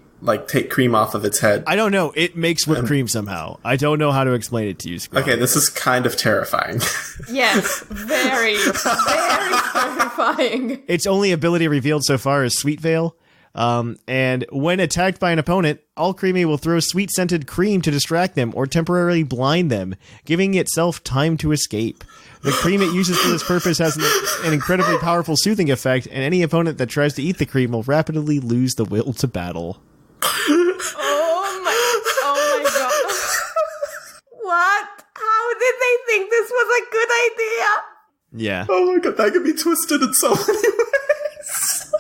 [SPEAKER 4] take cream off of its head.
[SPEAKER 3] I don't know. It makes whipped cream somehow. I don't know how to explain it to you, Scott.
[SPEAKER 4] Okay, this is kind of terrifying.
[SPEAKER 5] Yes, very, very terrifying.
[SPEAKER 3] Its only ability revealed so far is Sweet Veil. And when attacked by an opponent, Alcremie will throw sweet-scented cream to distract them or temporarily blind them, giving itself time to escape. The cream it uses for this purpose has an incredibly powerful soothing effect, and any opponent that tries to eat the cream will rapidly lose the will to battle.
[SPEAKER 5] Oh my god. What? How did they think this was a good idea?
[SPEAKER 3] Yeah.
[SPEAKER 4] Oh my god, that could be twisted in so many ways.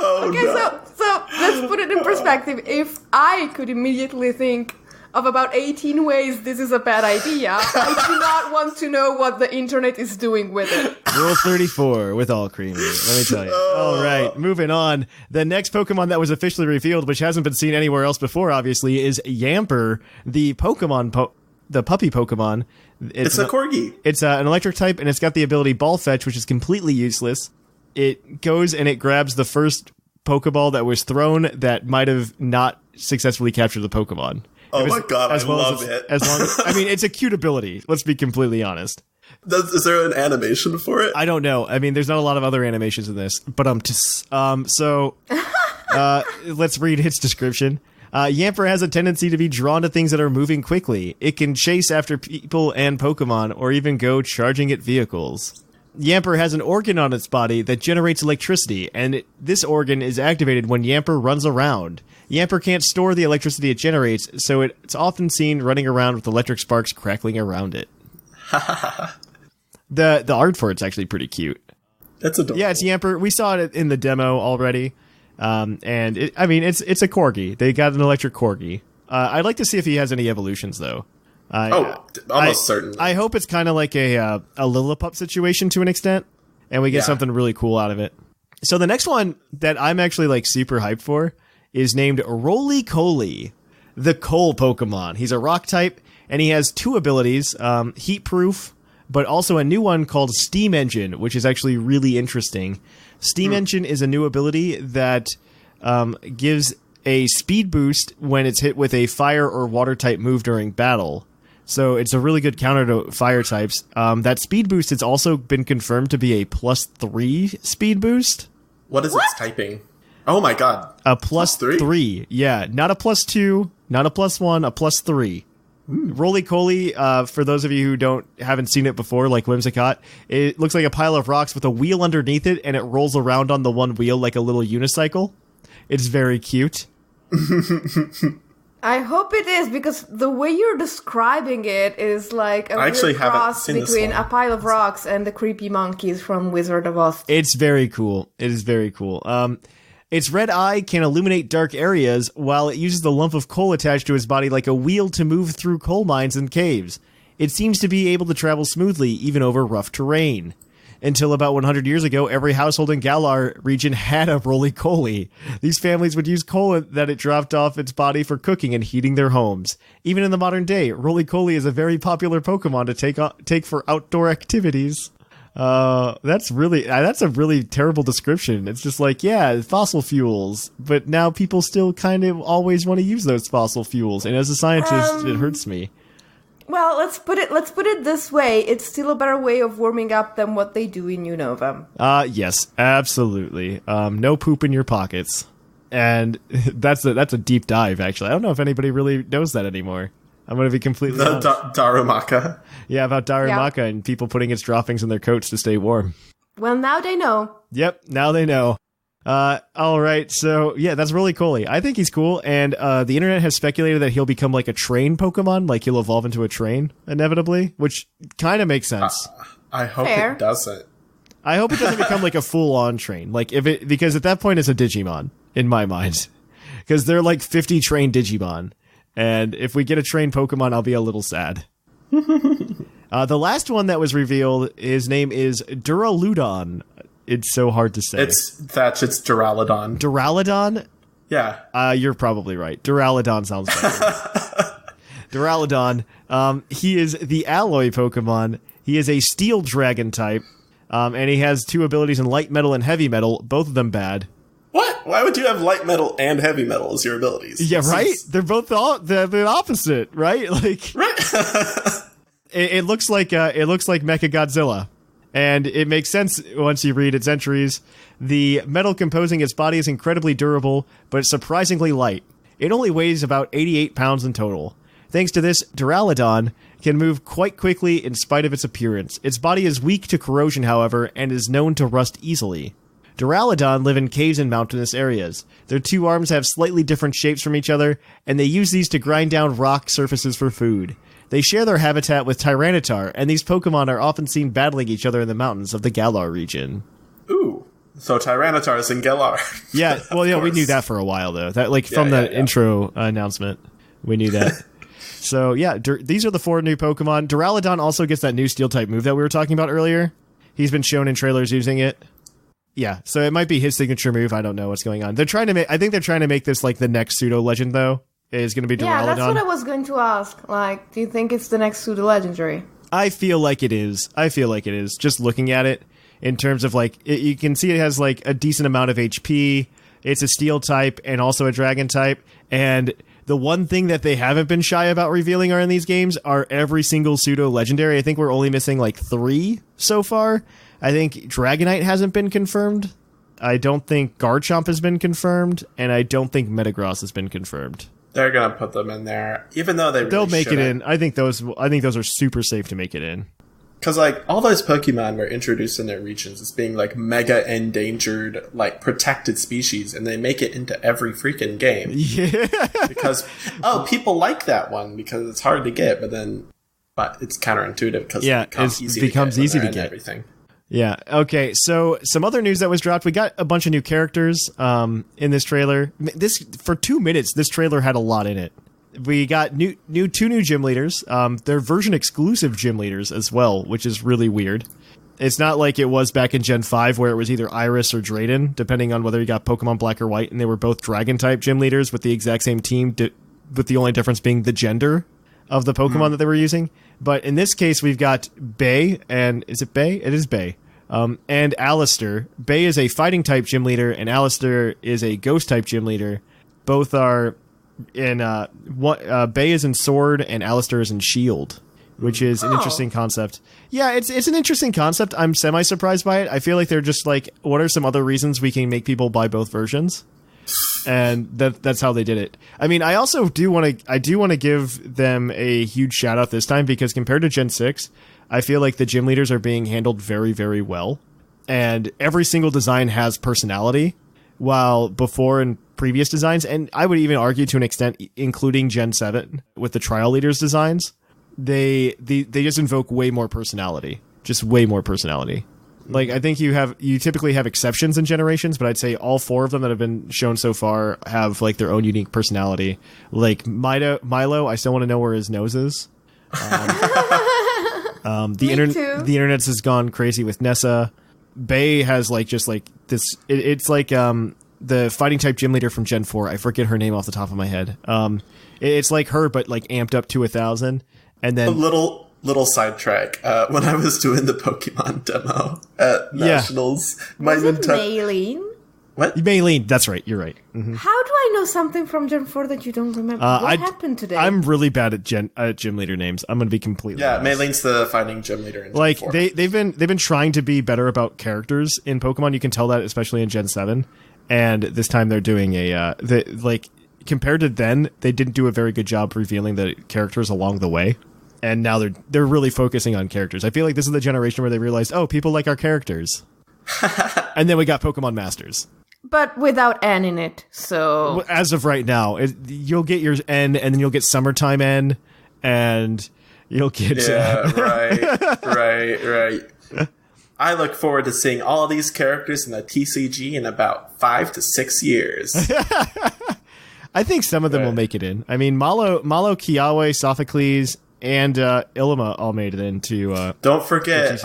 [SPEAKER 5] Okay,
[SPEAKER 4] no.
[SPEAKER 5] so let's put it in perspective. If I could immediately think of about 18 ways this is a bad idea, I do not want to know what the internet is doing with it.
[SPEAKER 3] Rule 34 with Alcremie. Let me tell you. All right, moving on. The next Pokemon that was officially revealed, which hasn't been seen anywhere else before, obviously, is Yamper, the the puppy Pokemon.
[SPEAKER 4] It's a Corgi.
[SPEAKER 3] It's an electric type, and it's got the ability Ball Fetch, which is completely useless. It goes and it grabs the first Pokeball that was thrown that might have not successfully captured the Pokemon.
[SPEAKER 4] Oh my god, I love it.
[SPEAKER 3] I mean, it's a cute ability. Let's be completely honest.
[SPEAKER 4] Is there an animation for it?
[SPEAKER 3] I don't know. I mean, there's not a lot of other animations in this, but let's read its description. Yamper has a tendency to be drawn to things that are moving quickly. It can chase after people and Pokemon, or even go charging at vehicles. Yamper has an organ on its body that generates electricity, and this organ is activated when Yamper runs around. Yamper can't store the electricity it generates, so it's often seen running around with electric sparks crackling around it. The art for it's actually pretty cute.
[SPEAKER 4] That's adorable.
[SPEAKER 3] Yeah, it's Yamper. We saw it in the demo already, and it's a Corgi. They got an electric Corgi. I'd like to see if he has any evolutions, though.
[SPEAKER 4] Almost certainly.
[SPEAKER 3] I hope it's kind of like a Lillipup situation to an extent, and we get something really cool out of it. So the next one that I'm actually super hyped for is named Roly-Coly, the coal Pokemon. He's a rock type, and he has 2 abilities, Heat Proof, but also a new one called Steam Engine, which is actually really interesting. Steam Engine is a new ability that gives a speed boost when it's hit with a fire or water type move during battle. So it's a really good counter to fire types. That speed boost has also been confirmed to be a +3 speed boost.
[SPEAKER 4] What is its typing? Oh my god.
[SPEAKER 3] A +3. Yeah, not a +2, not a +1, a +3. Roly-Coly, for those of you who haven't seen it before, like Whimsicott, it looks like a pile of rocks with a wheel underneath it, and it rolls around on the one wheel like a little unicycle. It's very cute.
[SPEAKER 5] I hope it is, because the way you're describing it is like a weird cross between a pile of rocks and the creepy monkeys from Wizard of Oz.
[SPEAKER 3] It's very cool. It is very cool. Its red eye can illuminate dark areas, while it uses the lump of coal attached to its body like a wheel to move through coal mines and caves. It seems to be able to travel smoothly, even over rough terrain. Until about 100 years ago, every household in Galar region had a Roly-Coly. These families would use coal that it dropped off its body for cooking and heating their homes. Even in the modern day, Roly-Coly is a very popular Pokemon to take for outdoor activities. That's a really terrible description. It's just fossil fuels, but now people still kind of always want to use those fossil fuels, and as a scientist, it hurts me.
[SPEAKER 5] Well, let's put it this way. It's still a better way of warming up than what they do in Unova.
[SPEAKER 3] Yes, absolutely. No poop in your pockets. And that's a deep dive, actually. I don't know if anybody really knows that anymore. I'm going to be completely
[SPEAKER 4] The
[SPEAKER 3] honest.
[SPEAKER 4] Darumaka.
[SPEAKER 3] Yeah, about Darumaka and people putting its droppings in their coats to stay warm.
[SPEAKER 5] Well, now they know.
[SPEAKER 3] Yep, now they know. All right, so yeah, that's really cool. I think he's cool, and the internet has speculated that he'll become like a train Pokemon, like he'll evolve into a train inevitably, which kind of makes sense.
[SPEAKER 4] I hope
[SPEAKER 5] Fair.
[SPEAKER 4] it doesn't.
[SPEAKER 3] I hope it doesn't become like a full-on train, like because at that point it's a Digimon in my mind, because they're like 50 trained Digimon, and if we get a trained Pokemon, I'll be a little sad. The last one that was revealed, his name is Duraludon. It's so hard to say.
[SPEAKER 4] It's Duraludon.
[SPEAKER 3] Duraludon?
[SPEAKER 4] Yeah.
[SPEAKER 3] You're probably right. Duraludon sounds better. Duraludon. He is the alloy Pokemon. He is a steel dragon type. And he has 2 abilities in light metal and heavy metal, both of them bad.
[SPEAKER 4] What? Why would you have light metal and heavy metal as your abilities?
[SPEAKER 3] Yeah, right? They're both the opposite, right? Like,
[SPEAKER 4] Right.
[SPEAKER 3] it looks like Mechagodzilla. And it makes sense once you read its entries. The metal composing its body is incredibly durable, but surprisingly light. It only weighs about 88 pounds in total. Thanks to this, Duraludon can move quite quickly in spite of its appearance. Its body is weak to corrosion, however, and is known to rust easily. Duraludon live in caves and mountainous areas. Their 2 arms have slightly different shapes from each other, and they use these to grind down rock surfaces for food. They share their habitat with Tyranitar, and these Pokemon are often seen battling each other in the mountains of the Galar region.
[SPEAKER 4] Ooh. So Tyranitar is in Galar.
[SPEAKER 3] Yeah, well, yeah, we
[SPEAKER 4] course.
[SPEAKER 3] knew that for a while, though. That from the intro announcement, we knew that. So, yeah, these are the 4 new Pokemon. Duraludon also gets that new Steel-type move that we were talking about earlier. He's been shown in trailers using it. Yeah, so it might be his signature move. I don't know what's going on. I think they're trying to make this like the next pseudo-legend, though. Is going to be Duraludon.
[SPEAKER 5] Yeah, that's what I was going to ask. Like, do you think it's the next pseudo-legendary?
[SPEAKER 3] I feel like it is. Just looking at it in terms of like, you can see it has like a decent amount of HP. It's a steel type and also a dragon type. And the one thing that they haven't been shy about revealing are in these games are every single pseudo-legendary. I think we're only missing like 3 so far. I think Dragonite hasn't been confirmed. I don't think Garchomp has been confirmed. And I don't think Metagross has been confirmed.
[SPEAKER 4] They're gonna put them in there, even though
[SPEAKER 3] they'll make it in. I think those are super safe to make it in.
[SPEAKER 4] Because like all those Pokemon were introduced in their regions as being like mega endangered, like protected species, and they make it into every freaking game.
[SPEAKER 3] Yeah.
[SPEAKER 4] Because people like that one because it's hard to get, but it's counterintuitive because it becomes easy to get everything.
[SPEAKER 3] Yeah. Okay. So some other news that was dropped. We got a bunch of new characters in this trailer. For 2 minutes, this trailer had a lot in it. We got 2 new gym leaders. They're version exclusive gym leaders as well, which is really weird. It's not like it was back in Gen 5 where it was either Iris or Drayden, depending on whether you got Pokemon Black or White, and they were both Dragon type gym leaders with the exact same team, with the only difference being the gender of the Pokemon that they were using. But in this case, we've got Bay, and is it Bay? It is Bay. And Alistair. Bay is a fighting type gym leader, and Alistair is a ghost type gym leader. Both are in Bay is in sword, and Alistair is in shield, which is an interesting concept. Yeah, it's an interesting concept. I'm semi surprised by it. I feel like they're just like, what are some other reasons we can make people buy both versions? And that's how they did it. I mean, I also do want to give them a huge shout out this time, because compared to Gen 6, I feel like the gym leaders are being handled very, very well. And every single design has personality, while before in previous designs, and I would even argue to an extent, including Gen 7 with the trial leaders designs, they just invoke way more personality. Just way more personality. Like, I think you typically have exceptions in generations, but I'd say all 4 of them that have been shown so far have like their own unique personality. Like Milo, I still want to know where his nose is. The internet has gone crazy with Nessa. Bay has like just like this. It's like the fighting type gym leader from Gen 4. I forget her name off the top of my head. It's like her, but like amped up to 1,000. And then
[SPEAKER 4] Little sidetrack. When I was doing the Pokemon demo at Nationals, my Nintendo.
[SPEAKER 5] Maylene?
[SPEAKER 4] What?
[SPEAKER 3] Maylene, that's right. You're right. Mm-hmm.
[SPEAKER 5] How do I know something from Gen 4 that you don't remember? What happened today?
[SPEAKER 3] I'm really bad at gym leader names. I'm going to be completely honest.
[SPEAKER 4] Maylene's the fighting gym leader in Gen
[SPEAKER 3] like
[SPEAKER 4] 4.
[SPEAKER 3] they've been trying to be better about characters in Pokemon. You can tell that especially in Gen 7. And this time they're doing compared to then, they didn't do a very good job revealing the characters along the way. And now they're really focusing on characters. I feel like this is the generation where they realized, oh, people like our characters. And then we got Pokemon Masters.
[SPEAKER 5] But without N in it, so...
[SPEAKER 3] As of right now, you'll get your N, and then you'll get Summertime N, and you'll get...
[SPEAKER 4] Yeah, right. I look forward to seeing all these characters in the TCG in about 5 to 6 years.
[SPEAKER 3] I think some of them will make it in. I mean, Malo, Kiawe, Sophocles, and Ilima all made it into...
[SPEAKER 4] Don't forget,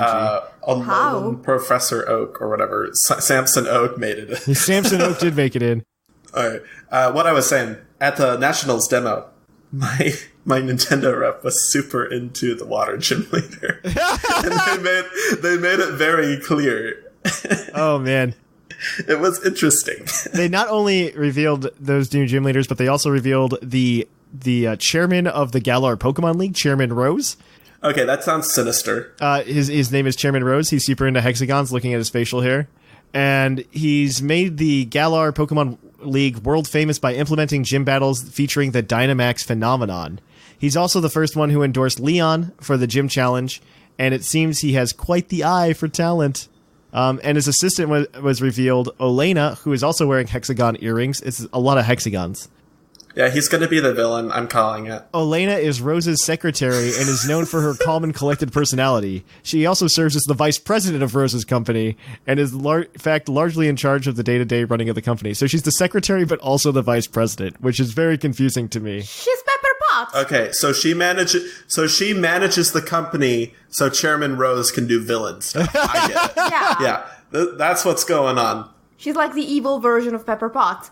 [SPEAKER 4] Professor Oak, or whatever. Samson Oak made it in.
[SPEAKER 3] Samson Oak did make it in.
[SPEAKER 4] All right. What I was saying, at the Nationals demo, my Nintendo rep was super into the water gym leader. And they made it very clear.
[SPEAKER 3] Oh, man.
[SPEAKER 4] It was interesting.
[SPEAKER 3] They not only revealed those new gym leaders, but they also revealed the chairman of the Galar Pokemon League, Chairman Rose.
[SPEAKER 4] Okay, that sounds sinister.
[SPEAKER 3] His name is Chairman Rose. He's super into hexagons, looking at his facial hair. And he's made the Galar Pokemon League world famous by implementing gym battles featuring the Dynamax phenomenon. He's also the first one who endorsed Leon for the gym challenge, and it seems he has quite the eye for talent. And his assistant was revealed, Olena, who is also wearing hexagon earrings. It's a lot of hexagons.
[SPEAKER 4] Yeah, he's going to be the villain. I'm calling it.
[SPEAKER 3] Olena is Rose's secretary and is known for her calm and collected personality. She also serves as the vice president of Rose's company and is, in fact, largely in charge of the day-to-day running of the company. So she's the secretary, but also the vice president, which is very confusing to me.
[SPEAKER 5] She's Pepper Potts.
[SPEAKER 4] Okay, so she manages the company so Chairman Rose can do villain stuff. I get it.
[SPEAKER 5] Yeah.
[SPEAKER 4] That's what's going on.
[SPEAKER 5] She's like the evil version of Pepper Potts.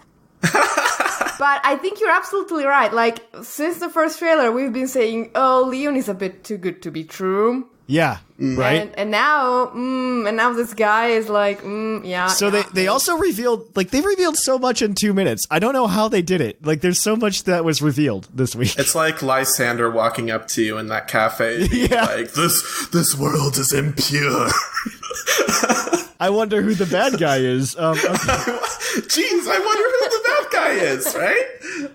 [SPEAKER 5] But I think you're absolutely right. Like, since the first trailer, we've been saying, oh, Leon is a bit too good to be true.
[SPEAKER 3] Yeah, right?
[SPEAKER 5] And now this guy is like, yeah.
[SPEAKER 3] So they also revealed, they revealed so much in 2 minutes. I don't know how they did it. Like, there's so much that was revealed this week.
[SPEAKER 4] It's like Lysander walking up to you in that cafe, being like, this world is impure.
[SPEAKER 3] I wonder who the bad guy is. Okay.
[SPEAKER 4] Jeez, I wonder who the bad guy is, right?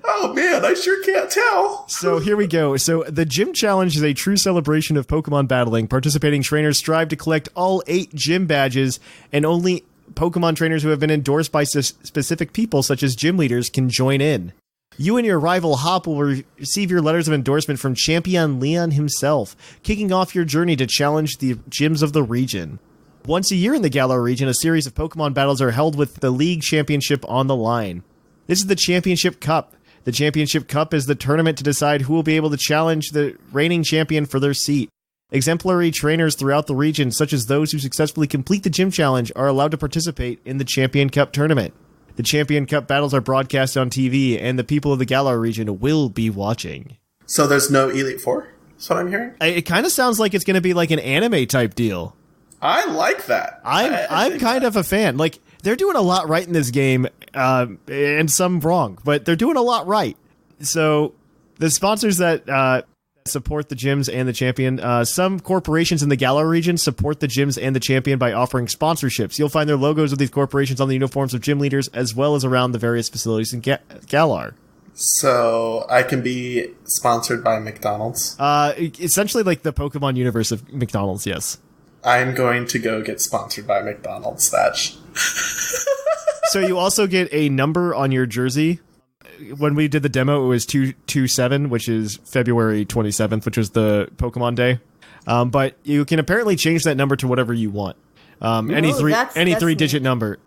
[SPEAKER 4] Oh man, I sure can't tell.
[SPEAKER 3] So here we go. So the Gym Challenge is a true celebration of Pokemon battling. Participating trainers strive to collect all 8 gym badges, and only Pokemon trainers who have been endorsed by specific people, such as gym leaders, can join in. You and your rival Hop will receive your letters of endorsement from Champion Leon himself, kicking off your journey to challenge the gyms of the region. Once a year in the Galar region, a series of Pokemon battles are held with the League Championship on the line. This is the Championship Cup. The Championship Cup is the tournament to decide who will be able to challenge the reigning champion for their seat. Exemplary trainers throughout the region, such as those who successfully complete the Gym Challenge, are allowed to participate in the Champion Cup tournament. The Champion Cup battles are broadcast on TV, and the people of the Galar region will be watching.
[SPEAKER 4] So there's no Elite Four? That's what I'm hearing?
[SPEAKER 3] It kind of sounds like it's going to be like an anime type deal.
[SPEAKER 4] I like that.
[SPEAKER 3] I'm kind of a fan. Like, they're doing a lot right in this game, and some wrong, but they're doing a lot right. So the sponsors that support the gyms and the champion, some corporations in the Galar region support the gyms and the champion by offering sponsorships. You'll find their logos of these corporations on the uniforms of gym leaders, as well as around the various facilities in Galar.
[SPEAKER 4] So I can be sponsored by McDonald's?
[SPEAKER 3] Essentially like the Pokemon universe of McDonald's, yes.
[SPEAKER 4] I'm going to go get sponsored by McDonald's, Thatch.
[SPEAKER 3] So you also get a number on your jersey. When we did the demo, it was 227, which is February 27th, which was the Pokemon Day. But you can apparently change that number to whatever you want. Any three-digit number.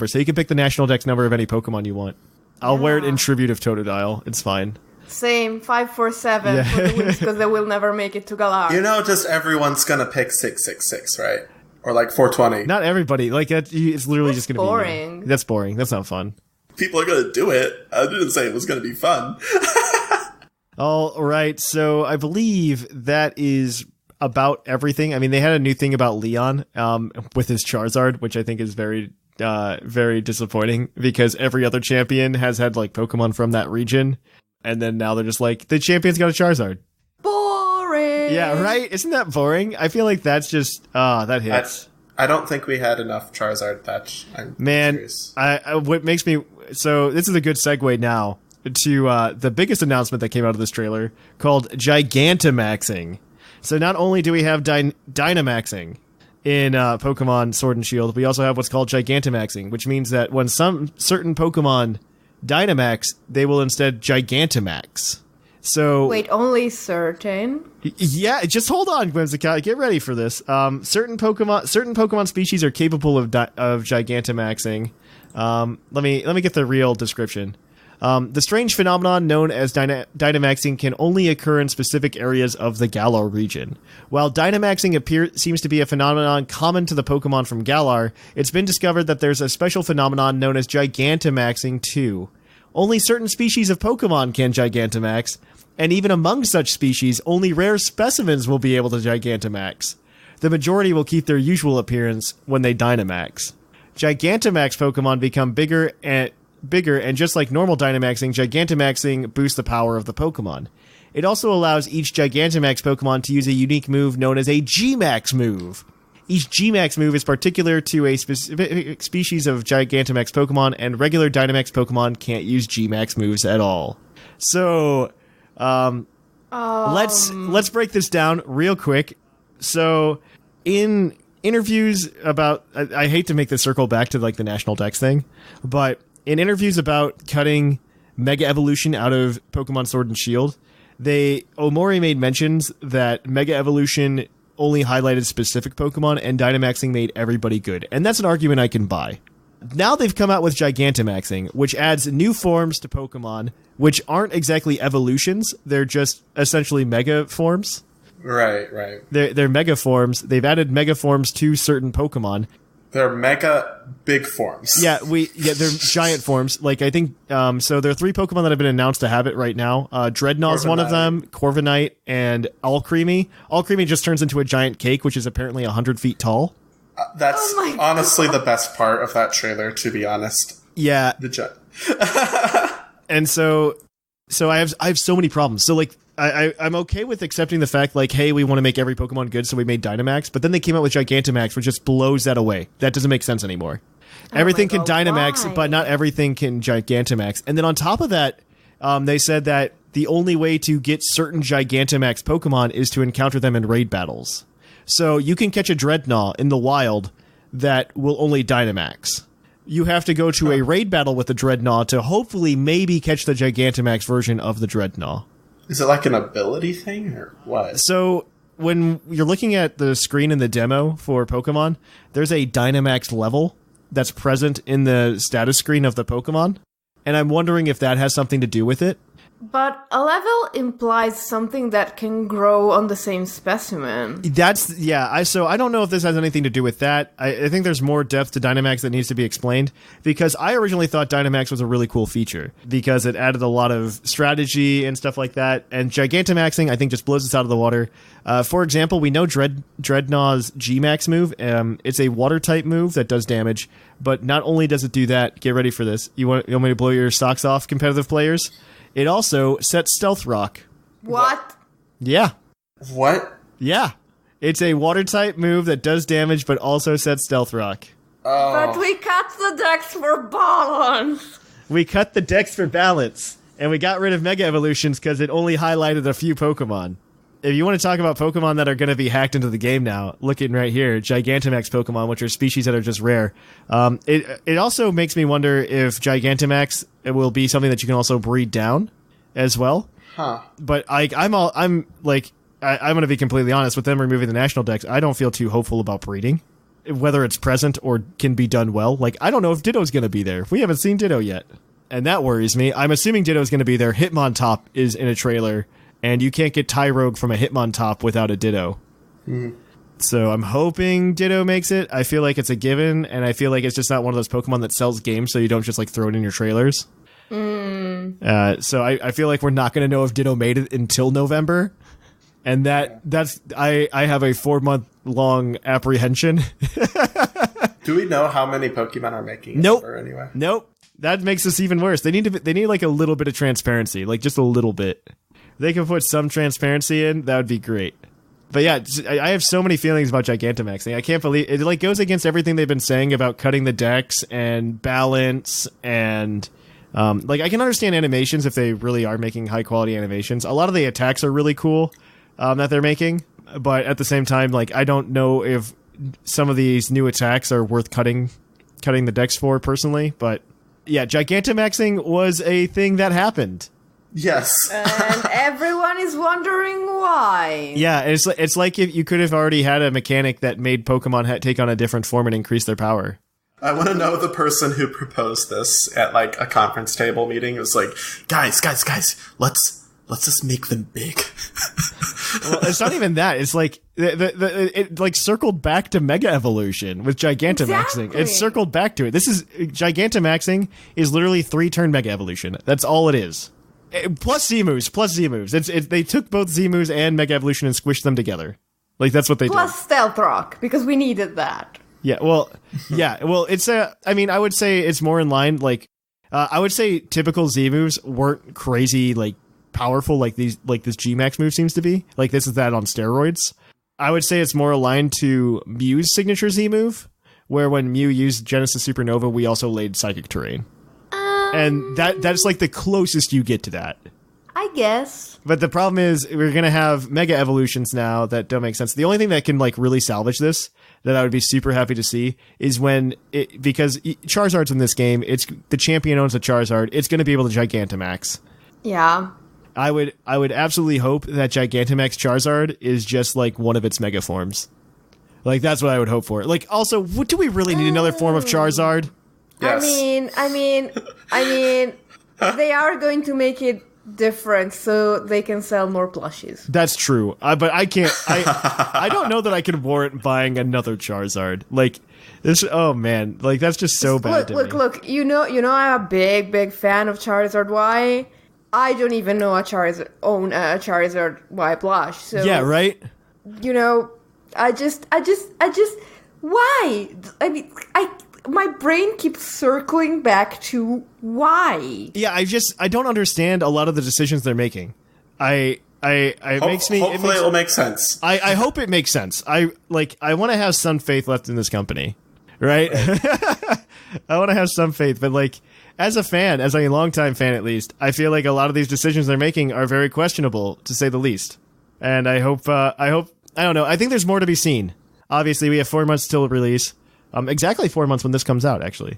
[SPEAKER 3] So you can pick the National Dex number of any Pokemon you want. I'll wear it in tribute of Totodile. It's fine.
[SPEAKER 5] Same, 547 for the wins, because they will never make it to Galar.
[SPEAKER 4] Just everyone's gonna pick 666, right? Or like 420.
[SPEAKER 3] Not everybody. Like, it's literally just gonna be
[SPEAKER 5] boring.
[SPEAKER 3] That's boring. That's not fun.
[SPEAKER 4] People are gonna do it. I didn't say it was gonna be fun.
[SPEAKER 3] All right, so I believe that is about everything. I mean, they had a new thing about Leon with his Charizard, which I think is very disappointing, because every other champion has had like Pokemon from that region. And then now they're just like, the champion's got a Charizard.
[SPEAKER 5] Boring!
[SPEAKER 3] Yeah, right? Isn't that boring? I feel like that's just, that hits.
[SPEAKER 4] I don't think we had enough Charizard, Thatch.
[SPEAKER 3] Man, what makes me... So this is a good segue now. to the biggest announcement that came out of this trailer called Gigantamaxing. So not only do we have Dynamaxing in Pokemon Sword and Shield, we also have what's called Gigantamaxing, which means that when some certain Pokemon Dynamax, they will instead Gigantamax. So
[SPEAKER 5] Wait, only certain?
[SPEAKER 3] Yeah, just hold on, Whimsicott. Get ready for this. Certain Pokemon species are capable of Gigantamaxing. Let me get the real description. The strange phenomenon known as Dynamaxing can only occur in specific areas of the Galar region. While Dynamaxing seems to be a phenomenon common to the Pokemon from Galar, it's been discovered that there's a special phenomenon known as Gigantamaxing too. Only certain species of Pokemon can Gigantamax, and even among such species, only rare specimens will be able to Gigantamax. The majority will keep their usual appearance when they Dynamax. Gigantamax Pokemon become bigger, and just like normal Dynamaxing, Gigantamaxing boosts the power of the Pokemon. It also allows each Gigantamax Pokemon to use a unique move known as a G-Max move. Each G-Max move is particular to a specific species of Gigantamax Pokemon, and regular Dynamax Pokemon can't use G-Max moves at all. So, let's break this down real quick. So, in interviews about, I hate to make this circle back to like the National Dex thing, but in interviews about cutting Mega Evolution out of Pokemon Sword and Shield, Omori made mentions that Mega Evolution only highlighted specific Pokemon and Dynamaxing made everybody good. And that's an argument I can buy. Now they've come out with Gigantamaxing, which adds new forms to Pokemon, which aren't exactly evolutions. They're just essentially Mega forms.
[SPEAKER 4] Right.
[SPEAKER 3] They're Mega forms. They've added Mega forms to certain Pokemon.
[SPEAKER 4] They're mega big forms.
[SPEAKER 3] Yeah, they're giant forms. Like, I think, so there are 3 Pokemon that have been announced to have it right now. Dreadnaught's one of them, Corviknight, and Alcremie. Alcremie just turns into a giant cake, which is apparently 100 feet tall.
[SPEAKER 4] That's honestly the best part of that trailer, to be honest.
[SPEAKER 3] Yeah. And so I have so many problems. So, like, I'm okay with accepting the fact, like, hey, we want to make every Pokemon good, so we made Dynamax, but then they came out with Gigantamax, which just blows that away. That doesn't make sense anymore. Everything can Dynamax, but not everything can Gigantamax. And then on top of that, they said that the only way to get certain Gigantamax Pokemon is to encounter them in raid battles. So you can catch a Dreadnought in the wild that will only Dynamax. You have to go to a raid battle with the Dreadnought to hopefully maybe catch the Gigantamax version of the Dreadnought.
[SPEAKER 4] Is it like an ability thing or what?
[SPEAKER 3] So when you're looking at the screen in the demo for Pokemon, there's a Dynamax level that's present in the status screen of the Pokemon. And I'm wondering if that has something to do with it.
[SPEAKER 5] But a level implies something that can grow on the same specimen.
[SPEAKER 3] So I don't know if this has anything to do with that. I think there's more depth to Dynamax that needs to be explained, because I originally thought Dynamax was a really cool feature because it added a lot of strategy and stuff like that. And Gigantamaxing, I think, just blows us out of the water. For example, we know Dreadnaught's G-Max move. It's a water type move that does damage, but not only does it do that, get ready for this. You want me to blow your socks off, competitive players? It also sets Stealth Rock.
[SPEAKER 5] What?
[SPEAKER 3] Yeah.
[SPEAKER 4] What?
[SPEAKER 3] Yeah. It's a water type move that does damage, but also sets Stealth Rock.
[SPEAKER 4] Oh.
[SPEAKER 5] But we cut the decks for balance.
[SPEAKER 3] We cut the decks for balance, and we got rid of Mega Evolutions because it only highlighted a few Pokemon. If you want to talk about Pokemon that are going to be hacked into the game now, looking right here, Gigantamax Pokemon, which are species that are just rare. It also makes me wonder if Gigantamax will be something that you can also breed down as well.
[SPEAKER 4] Huh.
[SPEAKER 3] But I'm going to be completely honest with them removing the national dex. I don't feel too hopeful about breeding, whether it's present or can be done well. Like, I don't know if Ditto's going to be there. We haven't seen Ditto yet, and that worries me. I'm assuming Ditto's going to be there. Hitmontop is in a trailer. And you can't get Tyrogue from a Hitmontop without a Ditto.
[SPEAKER 4] Mm.
[SPEAKER 3] So I'm hoping Ditto makes it. I feel like it's a given, and I feel like it's just not one of those Pokemon that sells games, so you don't just like throw it in your trailers. So I feel like we're not going to know if Ditto made it until November. And that's I have a 4-month-long apprehension.
[SPEAKER 4] Do we know how many Pokemon are making it?
[SPEAKER 3] Nope.
[SPEAKER 4] Anyway?
[SPEAKER 3] Nope. That makes this even worse. They need like a little bit of transparency, like just a little bit. They can put some transparency in, that would be great. But yeah, I have so many feelings about Gigantamaxing. I can't believe it. Like goes against everything they've been saying about cutting the decks and balance and Like, I can understand animations if they really are making high quality animations. A lot of the attacks are really cool that they're making, but at the same time, like, I don't know if some of these new attacks are worth cutting the decks for personally. But yeah, Gigantamaxing was a thing that happened.
[SPEAKER 4] Yes.
[SPEAKER 5] And everyone is wondering why.
[SPEAKER 3] Yeah, it's like if you could have already had a mechanic that made Pokemon take on a different form and increase their power.
[SPEAKER 4] I want to know the person who proposed this at like a conference table meeting. It was like, guys, let's just make them big.
[SPEAKER 3] Well, it's not even that. It's like it like circled back to Mega Evolution with Gigantamaxing.
[SPEAKER 5] Exactly.
[SPEAKER 3] It's circled back to it. This is Gigantamaxing is literally 3-turn Mega Evolution. That's all it is. Plus Z-moves. They took both Z-moves and Mega Evolution and squished them together. Like, that's what they did.
[SPEAKER 5] Plus Stealth Rock, because we needed that.
[SPEAKER 3] Yeah, well, it's I mean, I would say it's more in line, like, I would say typical Z-moves weren't crazy, like, powerful like this G-Max move seems to be. Like, this is that on steroids. I would say it's more aligned to Mew's signature Z-move, where when Mew used Genesis Supernova, we also laid Psychic Terrain. And that's like the closest you get to that.
[SPEAKER 5] I guess.
[SPEAKER 3] But the problem is we're going to have Mega Evolutions now that don't make sense. The only thing that can like really salvage this that I would be super happy to see is when because Charizard's in this game, it's the champion owns a Charizard. It's going to be able to Gigantamax.
[SPEAKER 5] Yeah.
[SPEAKER 3] I would absolutely hope that Gigantamax Charizard is just like one of its Mega forms. Like, that's what I would hope for. Like, also, do we really need another form of Charizard?
[SPEAKER 4] Yes.
[SPEAKER 5] I mean, they are going to make it different so they can sell more plushies.
[SPEAKER 3] That's true. But I can't. I don't know that I can warrant buying another Charizard. Like this. Oh man. Like, that's just so bad.
[SPEAKER 5] Look. You know, I'm a big fan of Charizard Y. I don't even know a Charizard Y plush. So
[SPEAKER 3] yeah. Right.
[SPEAKER 5] You know, I just. Why? I mean, my brain keeps circling back to why.
[SPEAKER 3] Yeah, I don't understand a lot of the decisions they're making.
[SPEAKER 4] Hopefully it'll make sense.
[SPEAKER 3] I hope it makes sense. I want to have some faith left in this company, right? I want to have some faith, but like, as a longtime fan at least, I feel like a lot of these decisions they're making are very questionable, to say the least. And I hope, I don't know. I think there's more to be seen. Obviously, we have 4 months till release. Exactly 4 months when this comes out, actually.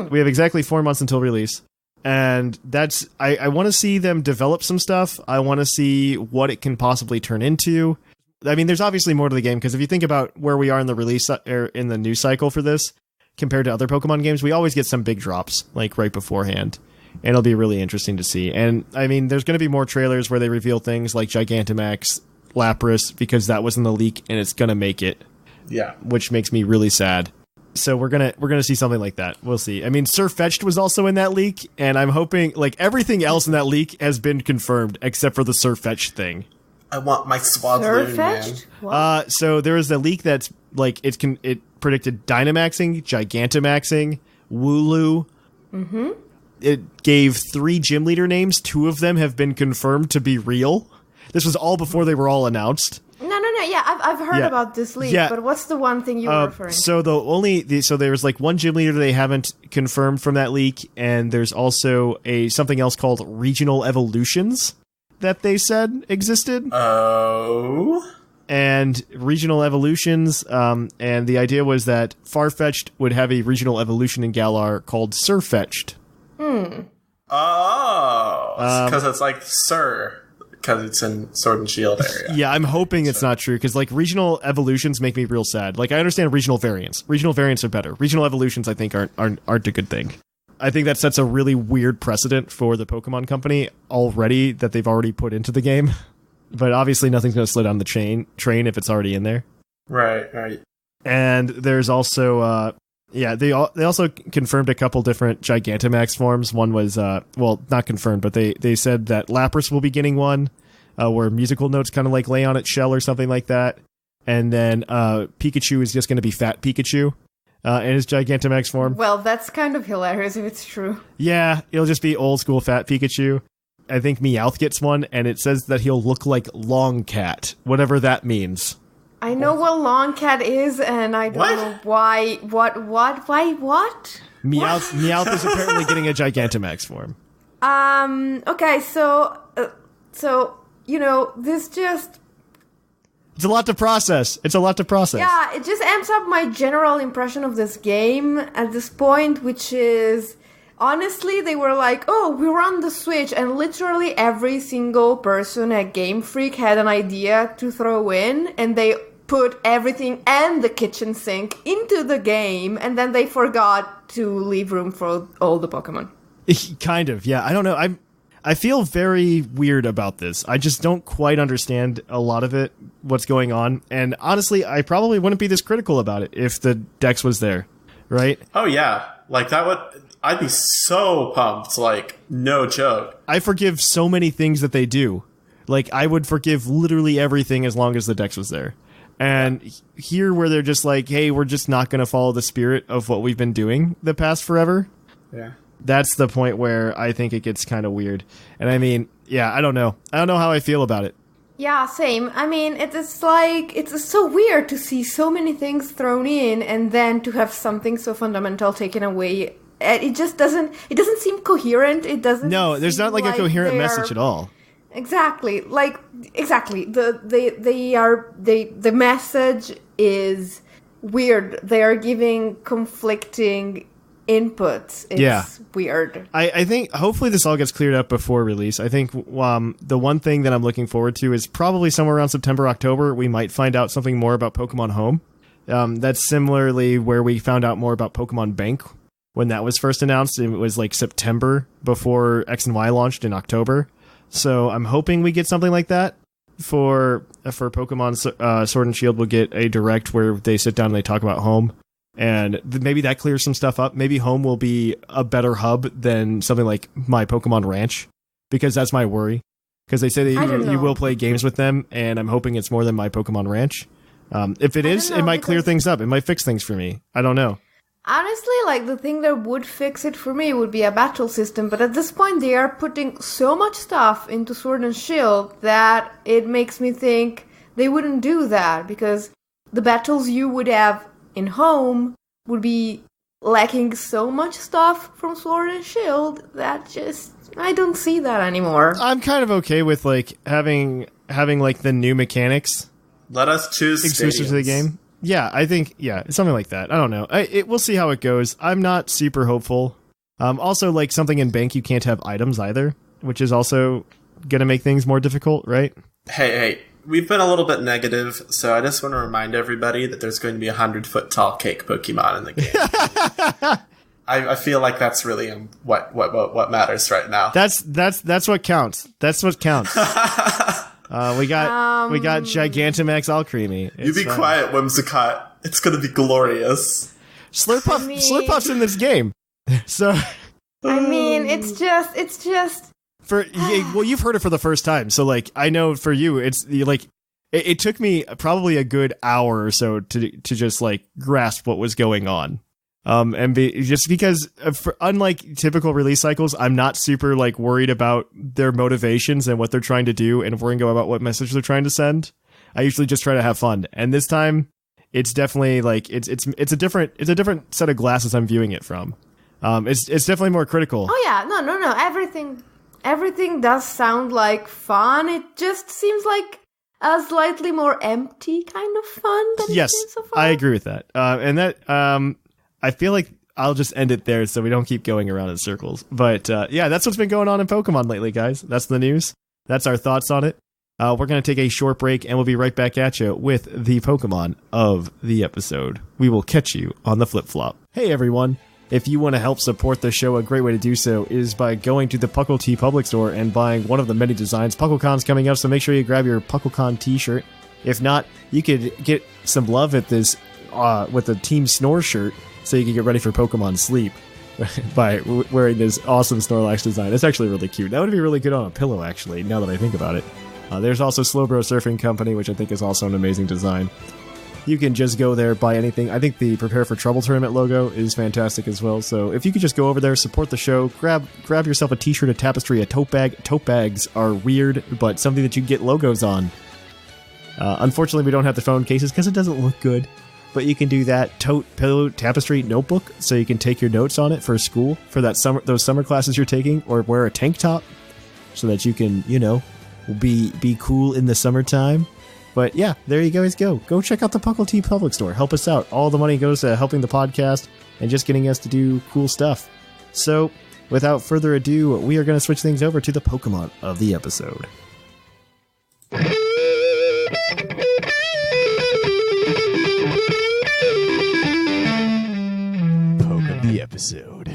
[SPEAKER 3] We have exactly 4 months until release. And that's, I want to see them develop some stuff. I want to see what it can possibly turn into. I mean, there's obviously more to the game, because if you think about where we are in the release, or in the news cycle for this, compared to other Pokemon games, we always get some big drops, like, right beforehand. And it'll be really interesting to see. And, I mean, there's going to be more trailers where they reveal things like Gigantamax, Lapras, because that was in the leak, and it's going to make it.
[SPEAKER 4] Yeah.
[SPEAKER 3] Which makes me really sad. So we're gonna see something like that. We'll see. I mean, Surfetched was also in that leak, and I'm hoping, like, everything else in that leak has been confirmed except for the Surfetched thing.
[SPEAKER 4] I want my Swadloon, man.
[SPEAKER 3] So there was a leak that's like it predicted Dynamaxing, Gigantamaxing, Wooloo. Mm-hmm. It gave 3 gym leader names. 2 of them have been confirmed to be real. This was all before they were all announced.
[SPEAKER 5] No. Yeah, I've heard about this leak, but what's the one thing you were referring to?
[SPEAKER 3] So there was like one gym leader they haven't confirmed from that leak, and there's also something else called Regional Evolutions that they said existed.
[SPEAKER 4] Oh.
[SPEAKER 3] And Regional Evolutions, and the idea was that Farfetch'd would have a Regional Evolution in Galar called Surfetch'd.
[SPEAKER 4] Oh, because it's like Sir. Because it's in Sword and Shield area.
[SPEAKER 3] Yeah, I'm hoping it's not true, because like regional evolutions make me real sad. Like, I understand regional variants. Regional variants are better. Regional evolutions, I think, aren't a good thing. I think that sets a really weird precedent for the Pokemon Company already that they've already put into the game. But obviously, nothing's going to slow down the train if it's already in there.
[SPEAKER 4] Right.
[SPEAKER 3] And there's also they also confirmed a couple different Gigantamax forms. One was, not confirmed, but they said that Lapras will be getting one, where musical notes kind of like lay on its shell or something like that. And then Pikachu is just going to be Fat Pikachu in his Gigantamax form.
[SPEAKER 5] Well, that's kind of hilarious if it's true.
[SPEAKER 3] Yeah, it'll just be old school Fat Pikachu. I think Meowth gets one, and it says that he'll look like Long Cat, whatever that means.
[SPEAKER 5] I know what Long Cat is, and I don't know why. Why? What?
[SPEAKER 3] Meowth is apparently getting a Gigantamax form.
[SPEAKER 5] Okay, so this just...
[SPEAKER 3] It's a lot to process.
[SPEAKER 5] Yeah, it just amps up my general impression of this game at this point, which is... Honestly, they were like, oh, we run the Switch, and literally every single person at Game Freak had an idea to throw in, and they put everything and the kitchen sink into the game, and then they forgot to leave room for all the Pokemon.
[SPEAKER 3] Kind of, yeah. I don't know. I feel very weird about this. I just don't quite understand a lot of it, what's going on, and honestly, I probably wouldn't be this critical about it if the Dex was there, right?
[SPEAKER 4] Oh, yeah. Like, that would... I'd be so pumped, like, no joke.
[SPEAKER 3] I forgive so many things that they do. Like, I would forgive literally everything as long as the Dex was there. And here where they're just like, hey, we're just not going to follow the spirit of what we've been doing the past forever.
[SPEAKER 4] Yeah.
[SPEAKER 3] That's the point where I think it gets kind of weird. And I mean, yeah, I don't know. I don't know how I feel about it.
[SPEAKER 5] Yeah, same. I mean, it's like, it's so weird to see so many things thrown in and then to have something so fundamental taken away. It just doesn't seem coherent. It doesn't.
[SPEAKER 3] No, there's not like a coherent message at all.
[SPEAKER 5] Exactly. The message is weird. They are giving conflicting inputs. It's weird.
[SPEAKER 3] I think hopefully this all gets cleared up before release. I think the one thing that I'm looking forward to is probably somewhere around September, October, we might find out something more about Pokemon Home. That's similarly where we found out more about Pokemon Bank. When that was first announced, it was like September before X and Y launched in October. So I'm hoping we get something like that for Pokemon Sword and Shield. We'll get a direct where they sit down and they talk about Home. And maybe that clears some stuff up. Maybe Home will be a better hub than something like My Pokemon Ranch, because that's my worry. Because they say that you will play games with them, and I'm hoping it's more than My Pokemon Ranch. If it is, it might clear things up. It might fix things for me. I don't know.
[SPEAKER 5] Honestly, like, the thing that would fix it for me would be a battle system, but at this point they are putting so much stuff into Sword and Shield that it makes me think they wouldn't do that, because the battles you would have in Home would be lacking so much stuff from Sword and Shield that just, I don't see that anymore.
[SPEAKER 3] I'm kind of okay with, like, having like, the new mechanics.
[SPEAKER 4] Let us choose
[SPEAKER 3] exclusive to the game. Yeah, I think, something like that. I don't know. We'll see how it goes. I'm not super hopeful. Also, like, something in Bank, you can't have items either, which is also going to make things more difficult, right?
[SPEAKER 4] Hey, we've been a little bit negative, so I just want to remind everybody that there's going to be 100-foot tall cake Pokemon in the game. I feel like that's really what matters right now.
[SPEAKER 3] That's what counts. That's what counts. We got Gigantamax Alcremie.
[SPEAKER 4] You be quiet, Whimsicott. It's gonna be glorious.
[SPEAKER 3] Slurpuff's in this game, so.
[SPEAKER 5] I mean, it's just.
[SPEAKER 3] Well, you've heard it for the first time, so like I know for you, it's like it took me probably a good hour or so to just like grasp what was going on. Just because unlike typical release cycles, I'm not super like worried about their motivations and what they're trying to do and worrying about what message they're trying to send. I usually just try to have fun. And this time it's definitely like, it's a different set of glasses I'm viewing it from. It's definitely more critical.
[SPEAKER 5] Oh yeah. No. Everything does sound like fun. It just seems like a slightly more empty kind of fun than
[SPEAKER 3] yes,
[SPEAKER 5] it's been so far.
[SPEAKER 3] I agree with that. And that, I feel like I'll just end it there so we don't keep going around in circles. But that's what's been going on in Pokemon lately, guys. That's the news. That's our thoughts on it. We're going to take a short break, and we'll be right back at you with the Pokemon of the episode. We will catch you on the flip-flop. Hey, everyone. If you want to help support the show, a great way to do so is by going to the Puckle Tea Public Store and buying one of the many designs. PuckleCon's coming up, so make sure you grab your PuckleCon t-shirt. If not, you could get some love at this with the Team Snore shirt, so you can get ready for Pokemon Sleep by wearing this awesome Snorlax design. It's actually really cute. That would be really good on a pillow, actually, now that I think about it. There's also Slowbro Surfing Company, which I think is also an amazing design. You can just go there, buy anything. I think the Prepare for Trouble Tournament logo is fantastic as well. So if you could just go over there, support the show, grab yourself a t-shirt, a tapestry, a tote bag. Tote bags are weird, but something that you can get logos on. Unfortunately, we don't have the phone cases because it doesn't look good. but you can do that tote, pillow, tapestry notebook, so you can take your notes on it for school for those summer classes you're taking, or wear a tank top so that you can, be cool in the summertime. But yeah, there you guys go. Go check out the Puckle Tea Public Store. Help us out. All the money goes to helping the podcast and just getting us to do cool stuff. So, without further ado, we are going to switch things over to the Pokemon of the episode.
[SPEAKER 2] Poke of the episode.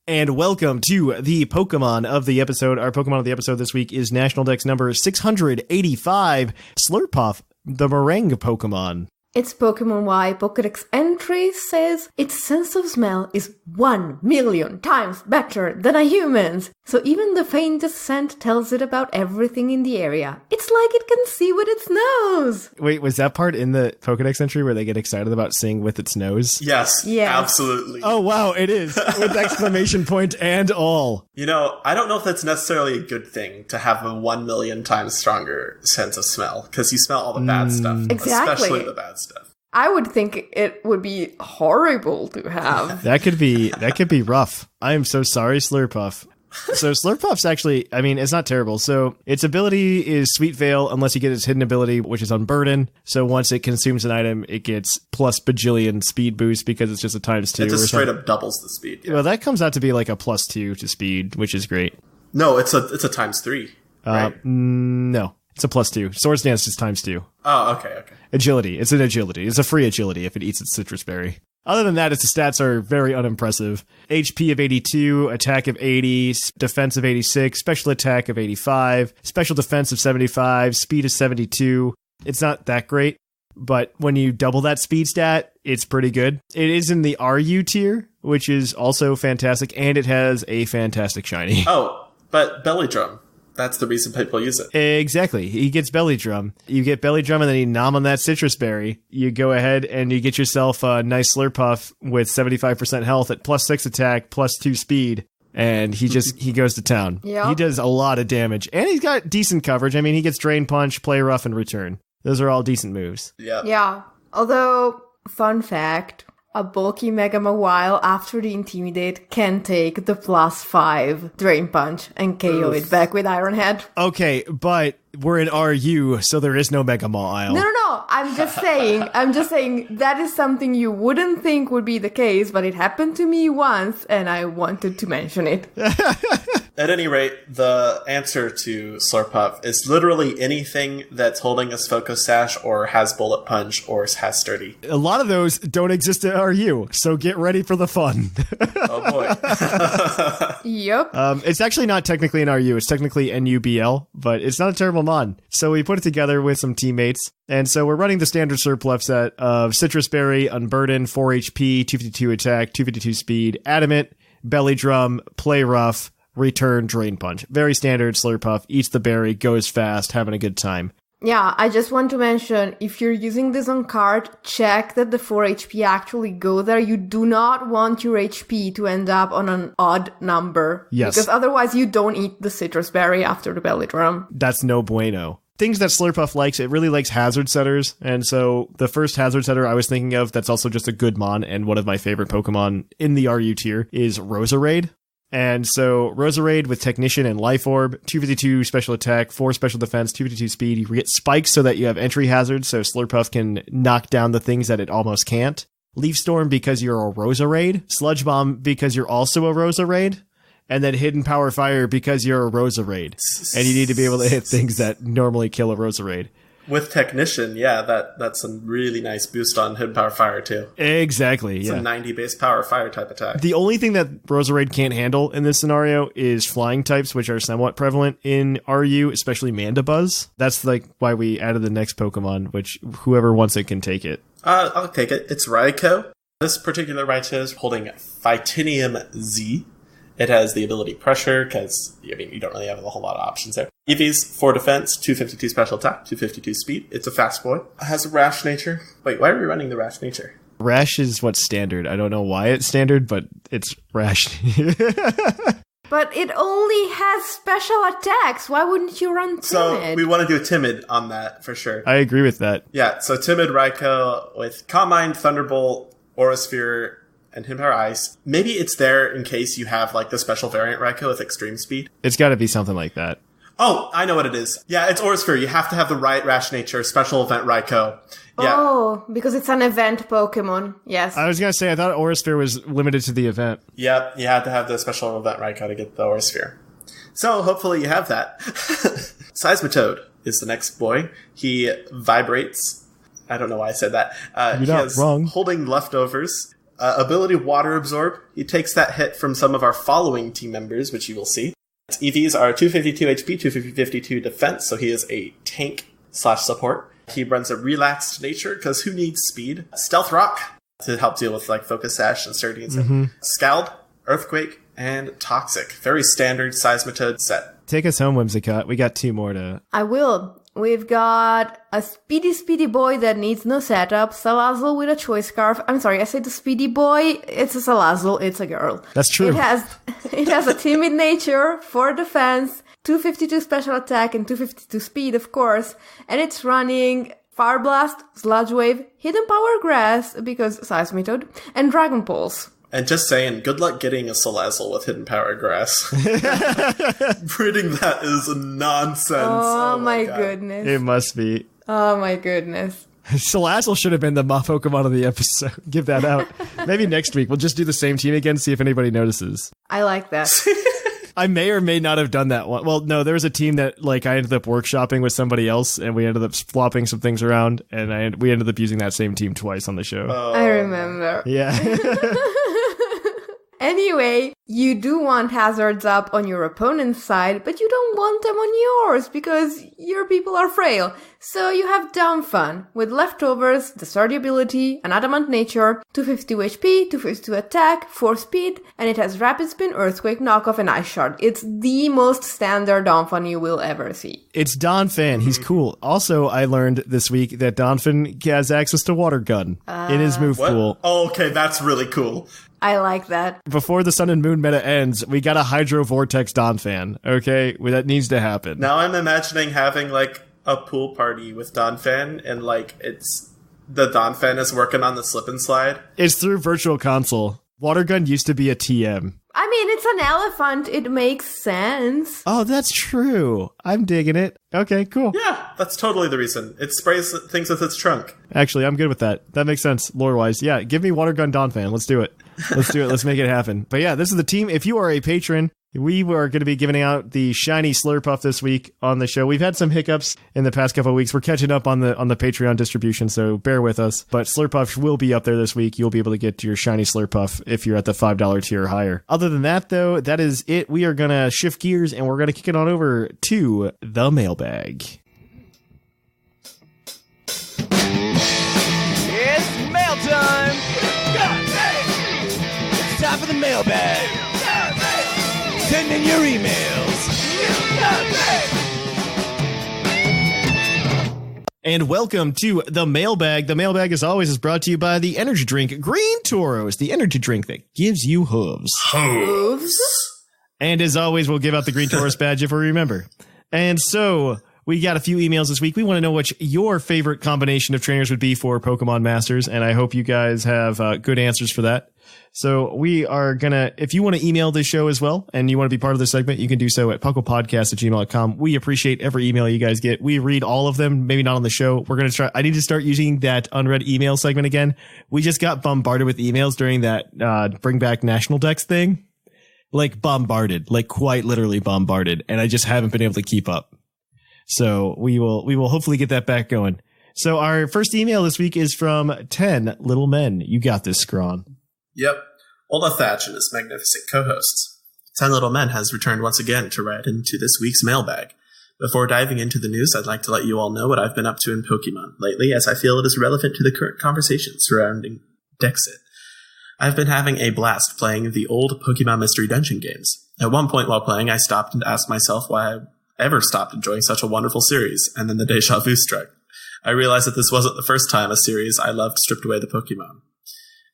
[SPEAKER 3] And welcome to the Pokemon of the episode. Our Pokemon of the episode this week is National Dex number 685, Slurpuff, the Meringue Pokemon.
[SPEAKER 5] Its Pokemon Y Pokédex entry says its sense of smell is 1,000,000 times better than a human's, so even the faintest scent tells it about everything in the area. It's like it can see with its nose.
[SPEAKER 3] Wait, was that part in the Pokédex entry where they get excited about seeing with its nose?
[SPEAKER 4] Yes, absolutely.
[SPEAKER 3] Oh, wow, it is. With exclamation point and all.
[SPEAKER 4] I don't know if that's necessarily a good thing to have a 1,000,000 times stronger sense of smell, because you smell all the bad stuff.
[SPEAKER 5] Exactly.
[SPEAKER 4] Especially the bad stuff.
[SPEAKER 5] I would think it would be horrible to have.
[SPEAKER 3] That could be rough. I am so sorry, Slurpuff. So Slurpuff's actually, it's not terrible. So its ability is Sweet Veil unless you get its hidden ability, which is Unburden. So once it consumes an item, it gets plus bajillion speed boost because it's just a ×2.
[SPEAKER 4] It just straight up doubles the speed. Yeah.
[SPEAKER 3] Well, that comes out to be like a +2 to speed, which is great.
[SPEAKER 4] No, it's a ×3. Right?
[SPEAKER 3] No, it's a +2. Swords Dance is ×2.
[SPEAKER 4] Oh, okay.
[SPEAKER 3] Agility. It's an agility. It's a free agility if it eats its citrus berry. Other than that, its stats are very unimpressive. HP of 82, attack of 80, defense of 86, special attack of 85, special defense of 75, speed of 72. It's not that great, but when you double that speed stat, it's pretty good. It is in the RU tier, which is also fantastic, and it has a fantastic shiny.
[SPEAKER 4] Oh, but Belly Drum. That's the reason people use it.
[SPEAKER 3] Exactly. He gets Belly Drum. You get Belly Drum and then you nom on that citrus berry. You go ahead and you get yourself a nice Slurpuff with 75% health at +6 attack, +2 speed. And he goes to town.
[SPEAKER 5] Yep.
[SPEAKER 3] He does a lot of damage. And he's got decent coverage. He gets Drain Punch, Play Rough, and Return. Those are all decent moves.
[SPEAKER 5] Yeah. Although, fun fact, a bulky Mega Mawile after the Intimidate can take the +5 Drain Punch and KO it back with Iron Head.
[SPEAKER 3] Okay, but we're in RU, so there is no Mega Mawile.
[SPEAKER 5] No. I'm just saying that is something you wouldn't think would be the case, but it happened to me once and I wanted to mention it.
[SPEAKER 4] At any rate, the answer to Slurpuff is literally anything that's holding a Focus Sash or has Bullet Punch or has Sturdy.
[SPEAKER 3] A lot of those don't exist at RU, so get ready for the fun.
[SPEAKER 4] Oh boy.
[SPEAKER 5] Yep.
[SPEAKER 3] It's actually not technically an RU, it's technically NUBL, but it's not a terrible mod. So we put it together with some teammates, and so we're running the standard Surpluff set of Citrus Berry, Unburden, 4 HP, 252 attack, 252 speed, Adamant, Belly Drum, Play Rough, Return, Drain Punch. Very standard Slurpuff, eats the berry, goes fast, having a good time.
[SPEAKER 5] Yeah, I just want to mention, if you're using this on card, check that the 4 HP actually go there. You do not want your HP to end up on an odd number.
[SPEAKER 3] Yes.
[SPEAKER 5] Because otherwise you don't eat the citrus berry after the Belly Drum.
[SPEAKER 3] That's no bueno. Things that Slurpuff likes, it really likes hazard setters. And so the first hazard setter I was thinking of that's also just a good mon and one of my favorite Pokemon in the RU tier is Roserade. And so Roserade with Technician and Life Orb, 252 special attack, 4 special defense, 252 speed. You get spikes so that you have entry hazards, so Slurpuff can knock down the things that it almost can't. Leaf Storm because you're a Roserade. Sludge Bomb because you're also a Roserade. And then Hidden Power Fire because you're a Roserade. And you need to be able to hit things that normally kill a Roserade.
[SPEAKER 4] With Technician, yeah, that's a really nice boost on Hidden Power Fire, too.
[SPEAKER 3] Exactly,
[SPEAKER 4] It's a 90 base power fire type attack.
[SPEAKER 3] The only thing that Roserade can't handle in this scenario is flying types, which are somewhat prevalent in RU, especially Mandibuzz. That's like why we added the next Pokemon, which whoever wants it can take it.
[SPEAKER 4] I'll take it. It's Raikou. This particular Raikou is holding Phytinium Z. It has the ability Pressure, because, you don't really have a whole lot of options there. Eevee's 4 defense, 252 special attack, 252 speed. It's a fast boy. It has a Rash nature. Wait, why are we running the Rash nature?
[SPEAKER 3] Rash is what's standard. I don't know why it's standard, but it's Rash.
[SPEAKER 5] But it only has special attacks. Why wouldn't you run Timid?
[SPEAKER 4] So we want to do Timid on that for sure.
[SPEAKER 3] I agree with that.
[SPEAKER 4] Yeah, so Timid Raikou with Calm Mind, Thunderbolt, Aura Sphere, and Hidden Power Ice. Maybe it's there in case you have like the special variant Raikou with extreme speed.
[SPEAKER 3] It's got to be something like that.
[SPEAKER 4] Oh, I know what it is. Yeah, it's Aura Sphere. You have to have the right Rash Nature special event Raikou. Yeah.
[SPEAKER 5] Oh, because it's an event Pokemon. Yes.
[SPEAKER 3] I was going to say, I thought Aura Sphere was limited to the event.
[SPEAKER 4] Yep, you had to have the special event Raikou to get the Aura Sphere. So hopefully you have that. Seismitoad is the next boy. He vibrates. I don't know why I said that.
[SPEAKER 3] You're not wrong.
[SPEAKER 4] Holding leftovers. Ability Water Absorb. He takes that hit from some of our following team members, which you will see. Its EVs are 252 HP, 252 defense, so he is a tank/support. He runs a relaxed nature, because who needs speed? Stealth Rock, to help deal with like Focus Sash and Sturdy. Scald, Earthquake, and Toxic. Very standard Seismitoad set.
[SPEAKER 3] Take us home, Whimsicott. We got 2 more to...
[SPEAKER 5] I will. We've got a speedy boy that needs no setup, Salazzle with a Choice Scarf. I'm sorry, I said the speedy boy. It's a Salazzle, it's a girl.
[SPEAKER 3] That's true.
[SPEAKER 5] It has a timid nature, 4 defense, 252 special attack, and 252 speed, of course. And it's running Fire Blast, Sludge Wave, Hidden Power Grass, because Seismitoad, and Dragon Pulse.
[SPEAKER 4] And just saying, good luck getting a Salazzle with Hidden Power Grass. Breeding that is nonsense.
[SPEAKER 5] Oh my
[SPEAKER 4] God.
[SPEAKER 5] goodness.
[SPEAKER 3] It must be.
[SPEAKER 5] Oh my goodness.
[SPEAKER 3] Salazzle should have been the Pokemon of the episode. Give that out. Maybe next week we'll just do the same team again, see if anybody notices.
[SPEAKER 5] I like that.
[SPEAKER 3] I may or may not have done that one. Well, no, there was a team that like I ended up workshopping with somebody else, and we ended up flopping some things around, and we ended up using that same team twice on the show.
[SPEAKER 5] I remember.
[SPEAKER 3] Yeah.
[SPEAKER 5] Anyway, you do want hazards up on your opponent's side, but you don't want them on yours because your people are frail. So you have Dumb Fun with leftovers, the Sturdy ability, an Adamant nature, 252 HP, 252 attack, 4 speed, and it has Rapid Spin, Earthquake, Knockoff, and Ice Shard. It's the most standard Dumb Fun you will ever see.
[SPEAKER 3] It's Donphan. He's cool. Also, I learned this week that Donphan has access to Water Gun in his move pool.
[SPEAKER 4] Oh, okay, that's really cool.
[SPEAKER 5] I like that.
[SPEAKER 3] Before the Sun and Moon meta ends, we got a Hydro Vortex Donphan. Okay? Well, that needs to happen.
[SPEAKER 4] Now I'm imagining having, like, a pool party with Donphan, and, like, it's... the Donphan is working on the slip and slide.
[SPEAKER 3] It's through Virtual Console. Water Gun used to be a TM.
[SPEAKER 5] I mean, it's an elephant. It makes sense.
[SPEAKER 3] Oh, that's true. I'm digging it. Okay, cool.
[SPEAKER 4] Yeah, that's totally the reason. It sprays things with its trunk.
[SPEAKER 3] Actually, I'm good with that. That makes sense, lore-wise. Yeah, give me Water Gun Donphan. Let's do it. Let's do it. Let's make it happen. But yeah, this is the team. If you are a patron, we are going to be giving out the shiny Slurpuff this week on the show. We've had some hiccups in the past couple of weeks. We're catching up on the Patreon distribution, so bear with us. But Slurpuff will be up there this week. You'll be able to get your shiny Slurpuff if you're at the $5 tier or higher. Other than that, though, that is it. We are going to shift gears, and we're going to kick it on over to the mailbag.
[SPEAKER 2] It's mail time! It's time for the mailbag! Send in your emails!
[SPEAKER 3] And welcome to the mailbag. The mailbag, as always, is brought to you by the energy drink Green Toros, the energy drink that gives you hooves.
[SPEAKER 5] Hooves?
[SPEAKER 3] And as always, we'll give out the Green Taurus badge if we remember. And so we got a few emails this week. We want to know what your favorite combination of trainers would be for Pokemon Masters, and I hope you guys have good answers for that. So we are gonna, if you want to email this show as well, and you want to be part of the segment, you can do so at pucklepodcast@gmail.com. We appreciate every email you guys get. We read all of them, maybe not on the show. We're gonna try, I need to start using that unread email segment again. We just got bombarded with emails during that Bring Back National Dex thing. Like bombarded, like quite literally bombarded, and I just haven't been able to keep up. So we will hopefully get that back going. So our first email this week is from 10 Little Men. You got this, Scrawn.
[SPEAKER 4] Yep. Olda Thatch and his magnificent co-hosts. 10 Little Men has returned once again to write into this week's mailbag. Before diving into the news, I'd like to let you all know what I've been up to in Pokemon lately, as I feel it is relevant to the current conversation surrounding Dexit. I've been having a blast playing the old Pokemon Mystery Dungeon games. At one point while playing, I stopped and asked myself why I ever stopped enjoying such a wonderful series, and then the deja vu struck. I realized that this wasn't the first time a series I loved stripped away the Pokemon.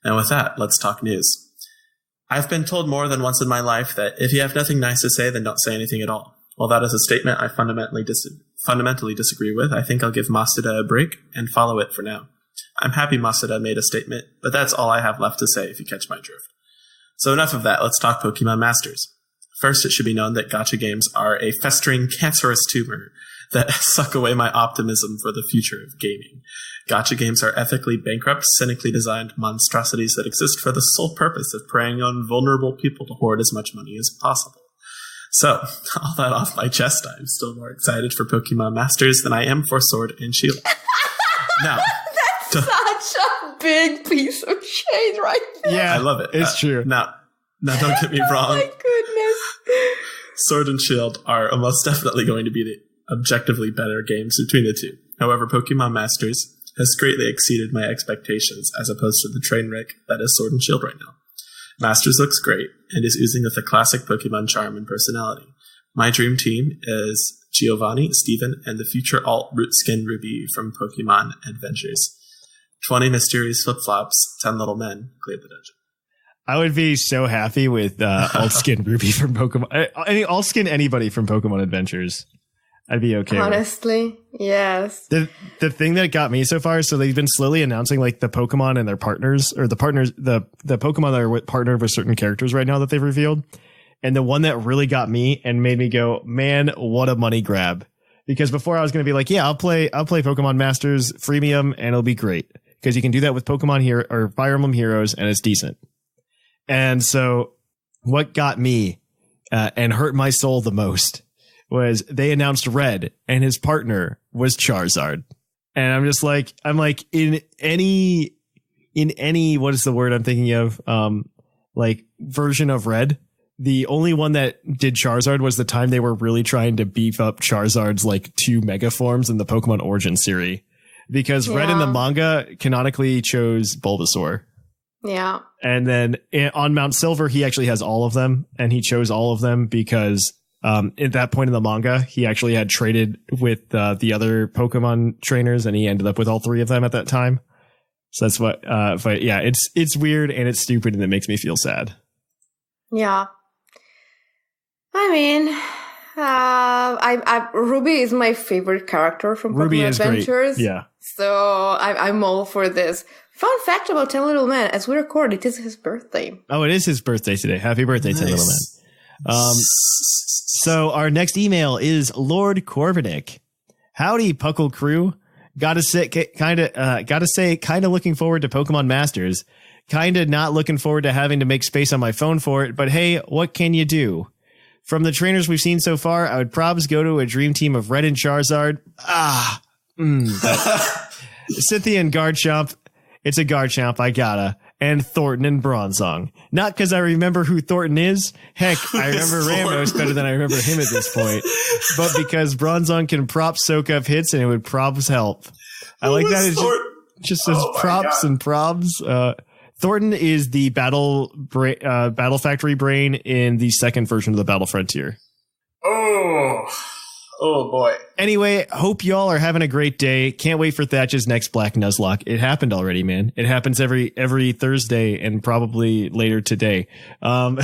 [SPEAKER 4] And with that, let's talk news. I've been told more than once in my life that if you have nothing nice to say, then don't say anything at all. While that is a statement I fundamentally disagree with, I think I'll give Masuda a break and follow it for now. I'm happy Masuda made a statement, but that's all I have left to say if you catch my drift. So enough of that, let's talk Pokemon Masters. First, it should be known that gacha games are a festering, cancerous tumor that suck away my optimism for the future of gaming. Gacha games are ethically bankrupt, cynically designed monstrosities that exist for the sole purpose of preying on vulnerable people to hoard as much money as possible. So, all that off my chest, I'm still more excited for Pokemon Masters than I am for Sword and Shield. Now,
[SPEAKER 5] Such a big piece of shade right there.
[SPEAKER 3] Yeah,
[SPEAKER 4] I love it.
[SPEAKER 3] It's true.
[SPEAKER 4] Now, don't get me wrong.
[SPEAKER 5] Oh my goodness.
[SPEAKER 4] Sword and Shield are most definitely going to be the objectively better games between the two. However, Pokemon Masters has greatly exceeded my expectations as opposed to the train wreck that is Sword and Shield right now. Masters looks great and is oozing with the classic Pokemon charm and personality. My dream team is Giovanni, Steven, and the future alt Root Skin Ruby from Pokemon Adventures. 20 mysterious flip-flops, 10 little men, clear the dungeon.
[SPEAKER 3] I would be so happy with Alt Skin Ruby from Pokemon. Alt Skin anybody from Pokemon Adventures. I'd be okay
[SPEAKER 5] Honestly, yes.
[SPEAKER 3] The thing that got me so far, so they've been slowly announcing like the Pokemon and their partners, or the Pokemon that are partnered with certain characters right now that they've revealed. And the one that really got me and made me go, man, what a money grab. Because before I was going to be like, yeah, I'll play Pokemon Masters freemium and it'll be great. Because you can do that with Pokemon Hero or Fire Emblem Heroes and it's decent. And so what got me and hurt my soul the most was they announced Red and his partner was Charizard. And I'm just like, in any, what is the word I'm thinking of? Like version of Red. The only one that did Charizard was the time they were really trying to beef up Charizard's like 2 mega forms in the Pokemon Origin series. Because Red in the manga canonically chose Bulbasaur.
[SPEAKER 5] Yeah.
[SPEAKER 3] And then on Mount Silver, he actually has all of them. And he chose all of them because at that point in the manga, he actually had traded with the other Pokemon trainers. And he ended up with all 3 of them at that time. So that's what, but yeah, it's weird and it's stupid and it makes me feel sad.
[SPEAKER 5] Yeah. I mean, Ruby is my favorite character from Pokemon Adventures.
[SPEAKER 3] Great. Yeah.
[SPEAKER 5] So I'm all for this. Fun fact about 10 Little Man, as we record, it is his birthday.
[SPEAKER 3] Oh, it is his birthday today. Happy birthday, 10 Little Man. So our next email is Lord Corvinick. Howdy, Puckle crew. Gotta say, kind of looking forward to Pokemon Masters. Kind of not looking forward to having to make space on my phone for it, but hey, what can you do? From the trainers we've seen so far, I would probs go to a dream team of Red and Charizard. Cynthia and Garchomp. It's a Garchomp, I gotta. And Thornton and Bronzong. Not because I remember who Thornton is. Heck, I remember Ramos better than I remember him at this point. But because Bronzong can prop soak up hits and it would probs help. I like that. It just says props and probs. Thornton is the Battle Factory brain in the second version of the Battle Frontier.
[SPEAKER 4] Oh boy.
[SPEAKER 3] Anyway, hope y'all are having a great day. Can't wait for Thatch's next Black Nuzlocke. It happened already, man. It happens every Thursday and probably later today. I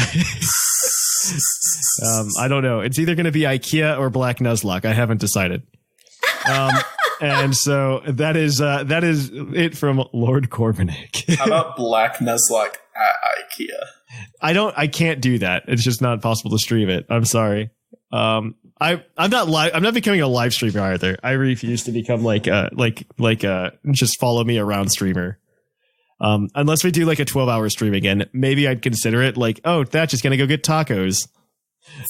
[SPEAKER 3] don't know. It's either going to be IKEA or Black Nuzlocke. I haven't decided. And so that is it from Lord Corvinick.
[SPEAKER 4] How about Black Nuzlocke at IKEA? I can't
[SPEAKER 3] do that. It's just not possible to stream it. I'm sorry. I'm not becoming a live streamer either. I refuse to become like just follow me around streamer. Unless we do like a 12-hour stream again, maybe I'd consider it like, oh, Thatch is going to go get tacos.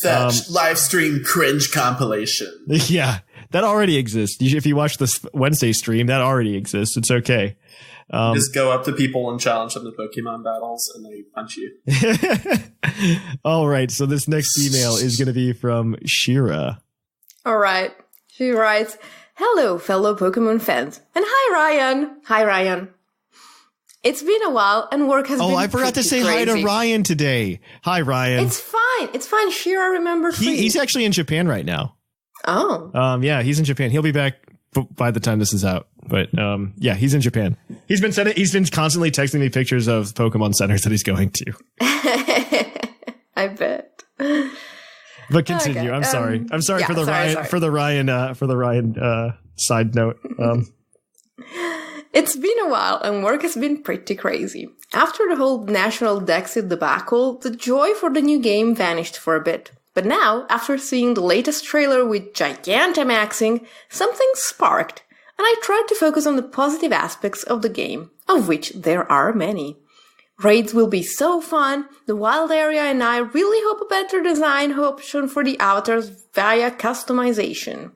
[SPEAKER 4] Thatch live stream cringe compilation.
[SPEAKER 3] Yeah, that already exists. If you watch this Wednesday stream, that already exists. It's okay.
[SPEAKER 4] Just go up to people and challenge them to Pokemon battles and they punch you.
[SPEAKER 3] All right. So this next email is going to be from Shira.
[SPEAKER 5] All right. She writes, hello, fellow Pokemon fans. And hi, Ryan. Hi, Ryan. It's been a while and work has been
[SPEAKER 3] I forgot to say
[SPEAKER 5] crazy.
[SPEAKER 3] Hi to Ryan today. Hi, Ryan.
[SPEAKER 5] It's fine. It's fine. Shira remembered
[SPEAKER 3] he's actually in Japan right now.
[SPEAKER 5] Oh.
[SPEAKER 3] Yeah, he's in Japan. He'll be back by the time this is out. But yeah, he's in Japan. He's been constantly texting me pictures of Pokemon centers that he's going to.
[SPEAKER 5] I bet.
[SPEAKER 3] But continue.
[SPEAKER 5] Okay,
[SPEAKER 3] I'm sorry. I'm sorry
[SPEAKER 5] yeah,
[SPEAKER 3] for the
[SPEAKER 5] sorry.
[SPEAKER 3] Ryan side note.
[SPEAKER 5] It's been a while and work has been pretty crazy. After the whole National Dexit debacle, the joy for the new game vanished for a bit. But now, after seeing the latest trailer with Gigantamaxing, something sparked, and I tried to focus on the positive aspects of the game, of which there are many. Raids will be so fun, the wild area, and I really hope a better design option for the avatars via customization.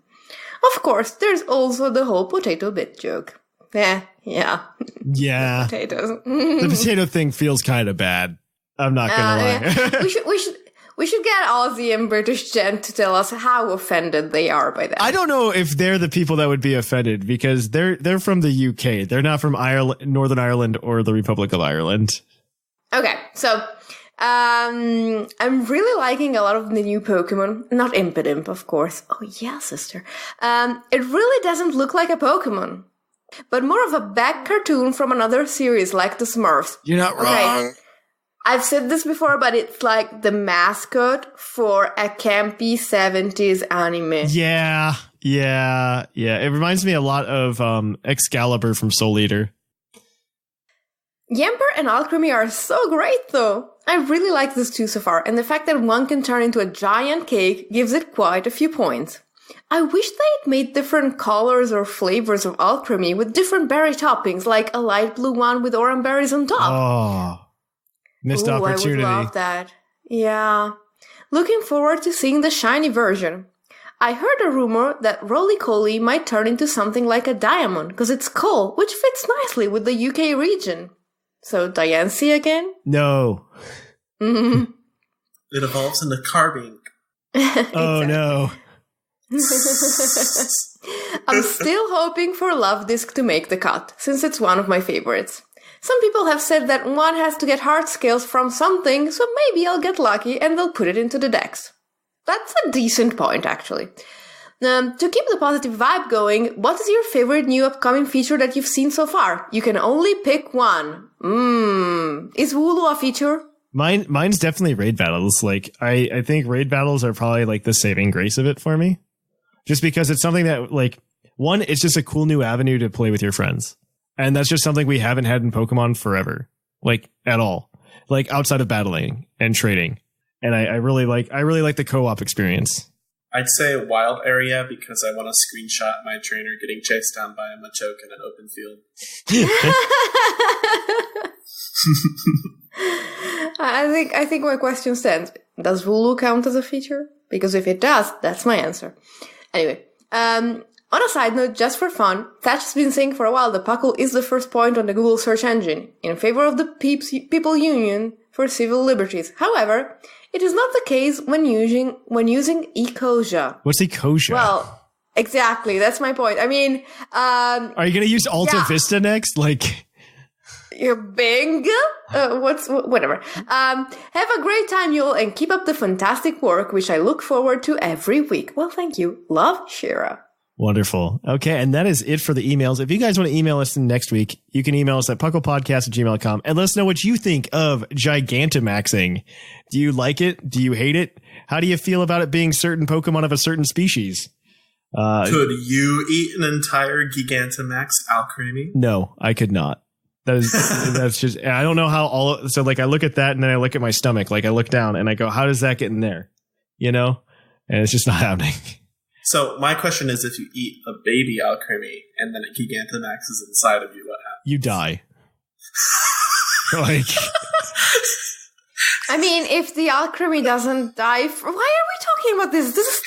[SPEAKER 5] Of course, there's also the whole potato bit joke. Yeah.
[SPEAKER 3] Yeah.
[SPEAKER 5] Potatoes.
[SPEAKER 3] The potato thing feels kind of bad. I'm not gonna lie.
[SPEAKER 5] We should get Aussie and British Gen to tell us how offended they are by that.
[SPEAKER 3] I don't know if they're the people that would be offended because they're from the UK. They're not from Ireland, Northern Ireland, or the Republic of Ireland.
[SPEAKER 5] Okay, so I'm really liking a lot of the new Pokemon. Not Impidimp, of course. Oh yeah, sister. It really doesn't look like a Pokemon, but more of a back cartoon from another series like the Smurfs.
[SPEAKER 3] You're not wrong.
[SPEAKER 5] I've said this before, but it's like the mascot for a campy 70s anime.
[SPEAKER 3] Yeah. It reminds me a lot of Excalibur from Soul Eater.
[SPEAKER 5] Yamper and Alchemy are so great, though. I really like this too so far, and the fact that one can turn into a giant cake gives it quite a few points. I wish they'd made different colors or flavors of Alchemy with different berry toppings, like a light blue one with orange berries on top.
[SPEAKER 3] Oh. Missed opportunity.
[SPEAKER 5] I would love that. Yeah. Looking forward to seeing the shiny version. I heard a rumor that Roly-Coly might turn into something like a diamond because it's coal, which fits nicely with the UK region. So Diancie again?
[SPEAKER 3] No.
[SPEAKER 5] Mm-hmm.
[SPEAKER 4] It evolves into carving.
[SPEAKER 3] Oh no.
[SPEAKER 5] I'm still hoping for Love Disc to make the cut, since it's one of my favorites. Some people have said that one has to get heart scales from something, so maybe I'll get lucky and they'll put it into the dex. That's a decent point, actually. To keep the positive vibe going, what is your favorite new upcoming feature that you've seen so far? You can only pick one. Is Wooloo a feature?
[SPEAKER 3] Mine's definitely raid battles. Like, I think raid battles are probably like the saving grace of it for me. Just because it's something that, like, one, it's just a cool new avenue to play with your friends. And that's just something we haven't had in Pokemon forever. Like, at all. Like, outside of battling and trading. And I really like the co-op experience.
[SPEAKER 4] I'd say wild area because I want to screenshot my trainer getting chased down by a Machoke in an open field.
[SPEAKER 5] I think my question stands. Does Wooloo count as a feature? Because if it does, that's my answer. Anyway, on a side note, just for fun, Thatch has been saying for a while that P.U.C.L is the first point on the Google search engine, in favor of the People Union for Civil Liberties. However, it is not the case when using Ecosia.
[SPEAKER 3] What's Ecosia?
[SPEAKER 5] Well, exactly, that's my point. I mean,
[SPEAKER 3] are you going to use Alta Vista next? Like,
[SPEAKER 5] Bing? Whatever. Have a great time, you all, and keep up the fantastic work, which I look forward to every week. Well, thank you. Love, Shira.
[SPEAKER 3] Wonderful. Okay, and that is it for the emails. If you guys want to email us next week, you can email us at pucklepodcast@gmail.com and let us know what you think of Gigantamaxing. Do you like it? Do you hate it? How do you feel about it being certain Pokemon of a certain species?
[SPEAKER 4] Could you eat an entire Gigantamax Alcremie?
[SPEAKER 3] No, I could not. That's just, I don't know how so like I look at that and then I look at my stomach, like I look down and I go, how does that get in there? You know? And it's just not happening.
[SPEAKER 4] So my question is, if you eat a baby Alcremie and then a Gigantamax is inside of you, what happens?
[SPEAKER 3] You die. Like,
[SPEAKER 5] I mean, if the Alcremie doesn't die, why are we talking about this? This is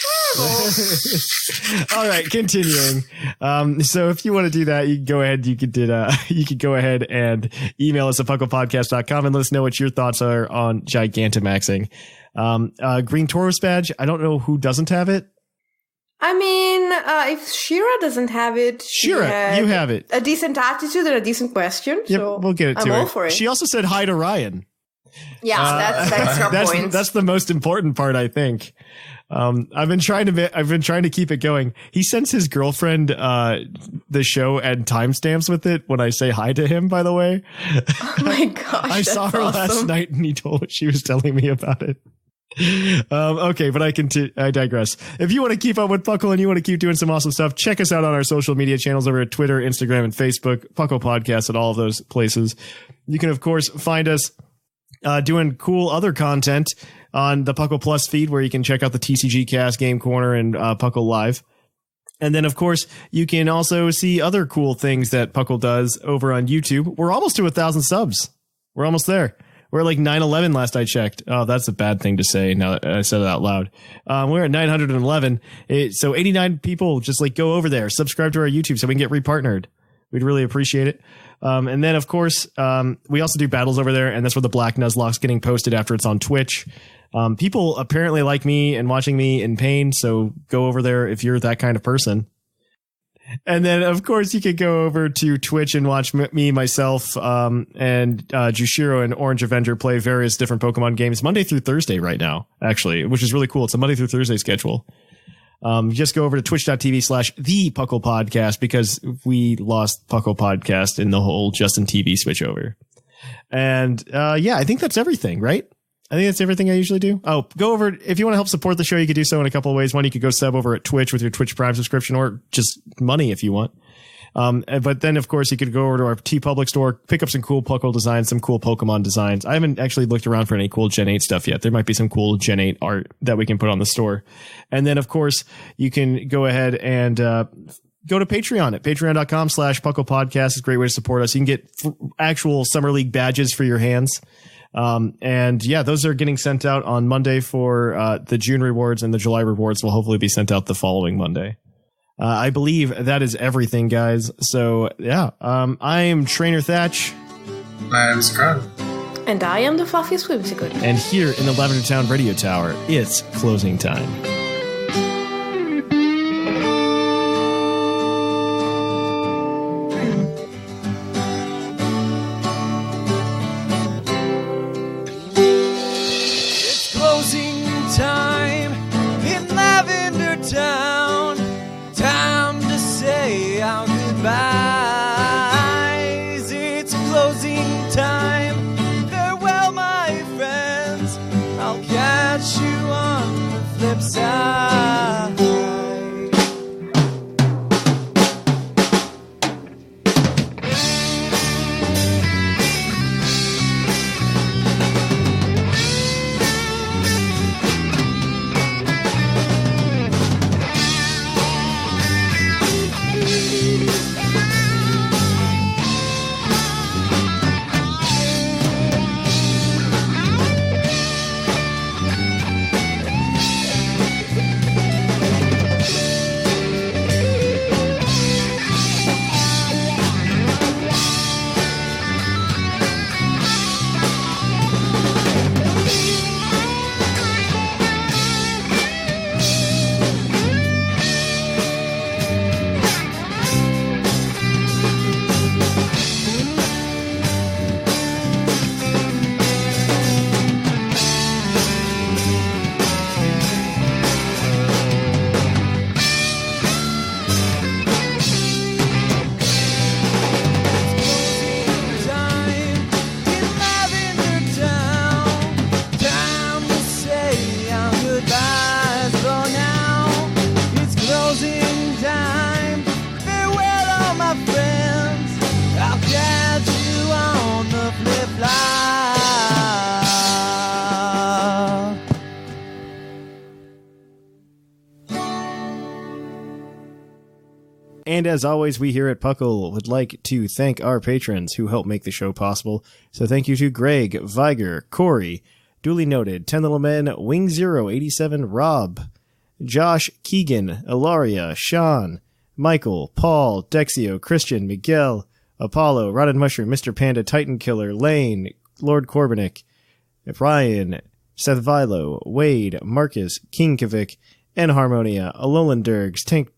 [SPEAKER 5] terrible.
[SPEAKER 3] All right, continuing. So if you want to do that, you can go ahead. You could go ahead and email us at pucklepodcast.com and let us know what your thoughts are on Gigantamaxing. Green Tauros badge. I don't know who doesn't have it.
[SPEAKER 5] I mean, if Shira doesn't have it,
[SPEAKER 3] Shira, you have it.
[SPEAKER 5] A decent attitude and a decent question.
[SPEAKER 3] Yep,
[SPEAKER 5] so
[SPEAKER 3] we'll get it to her.
[SPEAKER 5] I'm all for it.
[SPEAKER 3] She also said hi to Ryan.
[SPEAKER 5] Yeah, that's extra points.
[SPEAKER 3] That's the most important part, I think. I've been trying to keep it going. He sends his girlfriend the show and timestamps with it when I say hi to him, by the way.
[SPEAKER 5] Oh my gosh.
[SPEAKER 3] I saw her last night and she was telling me about it. Okay, but I digress. If you want to keep up with Puckle and you want to keep doing some awesome stuff, check us out on our social media channels over at Twitter, Instagram, and Facebook. Puckle Podcast at all of those places. You can, of course, find us doing cool other content on the Puckle Plus feed, where you can check out the TCG Cast, Game Corner, and Puckle Live. And then, of course, you can also see other cool things that Puckle does over on YouTube. We're almost to 1,000 subs. We're almost there. We're like 911 last I checked. Oh, that's a bad thing to say now that I said it out loud. We're at 911. So 89 people, just like go over there, subscribe to our YouTube so we can get repartnered. We'd really appreciate it. And then, of course, we also do battles over there, and that's where the Black Nuzlocke's getting posted after it's on Twitch. People apparently like me and watching me in pain, so go over there if you're that kind of person. And then, of course, you could go over to Twitch and watch me, myself, and Jushiro and Orange Avenger play various different Pokemon games Monday through Thursday right now, actually, which is really cool. It's a Monday through Thursday schedule. Just go over to twitch.tv/The Puckle Podcast, because we lost Puckle Podcast in the whole Justin TV switchover. And yeah, I think that's everything, right? I think that's everything I usually do. Oh, go over. If you want to help support the show, you could do so in a couple of ways. One, you could go sub over at Twitch with your Twitch Prime subscription, or just money if you want. But then, of course, you could go over to our TeePublic store, pick up some cool Puckle designs, some cool Pokemon designs. I haven't actually looked around for any cool Gen 8 stuff yet. There might be some cool Gen 8 art that we can put on the store. And then, of course, you can go ahead and go to Patreon at patreon.com/Puckle Podcast. It's a great way to support us. You can get actual Summer League badges for your hands. And yeah, those are getting sent out on Monday for the June rewards, and the July rewards will hopefully be sent out the following Monday. I believe that is everything, guys. So yeah, I am Trainer Thatch.
[SPEAKER 4] I am Scrub.
[SPEAKER 5] And I am the Fluffy Swimsuit.
[SPEAKER 3] And here in the Lavender Town Radio Tower, it's closing time.
[SPEAKER 2] Time in Lavender Town. Time to say our goodbyes. It's closing time. Farewell, my friends. I'll catch you on the flip side.
[SPEAKER 3] And as always, we here at Puckle would like to thank our patrons who help make the show possible. So thank you to Greg, Viger, Corey, Duly Noted, 10 Little Men, Wing 087, Rob, Josh, Keegan, Ilaria, Sean, Michael, Paul, Dexio, Christian, Miguel, Apollo, Rotted Mushroom, Mr. Panda, Titan Killer, Lane, Lord Corbinick, Ryan, Seth Vilo, Wade, Marcus, King Kavik, and Harmonia, Alolan Durgs, Tank,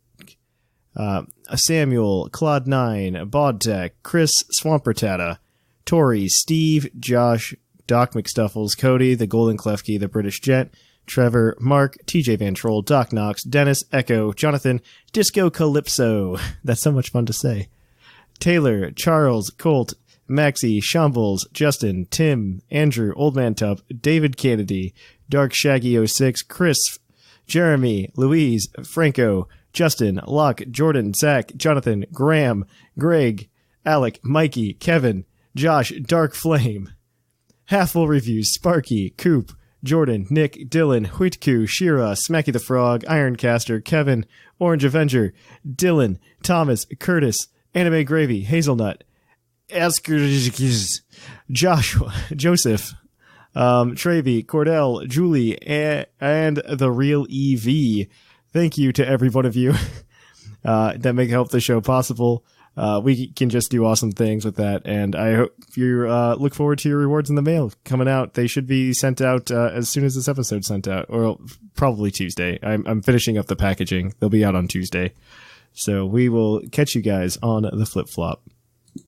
[SPEAKER 3] Samuel, Claude9, Bodtech, Chris, Swampertata, Tori, Steve, Josh, Doc McStuffles, Cody, the Golden Klefki, the British Jet, Trevor, Mark, TJ Van Troll, Doc Knox, Dennis, Echo, Jonathan, Disco Calypso. That's so much fun to say. Taylor, Charles, Colt, Maxie, Shambles, Justin, Tim, Andrew, Old Man Tup, David Kennedy, Dark Shaggy 06, Chris, Jeremy, Louise, Franco, Justin, Locke, Jordan, Zach, Jonathan, Graham, Greg, Alec, Mikey, Kevin, Josh, Dark Flame, Half-Full Reviews, Sparky, Coop, Jordan, Nick, Dylan, Huitku, Shira, Smacky the Frog, Ironcaster, Kevin, Orange Avenger, Dylan, Thomas, Curtis, Anime Gravy, Hazelnut, Joshua, Joseph, Travy, Cordell, Julie, and the real EV. Thank you to every one of you that make help the show possible. We can just do awesome things with that, and I hope you look forward to your rewards in the mail coming out. They should be sent out as soon as this episode's sent out, or probably Tuesday. I'm finishing up the packaging. They'll be out on Tuesday. So we will catch you guys on the flip-flop.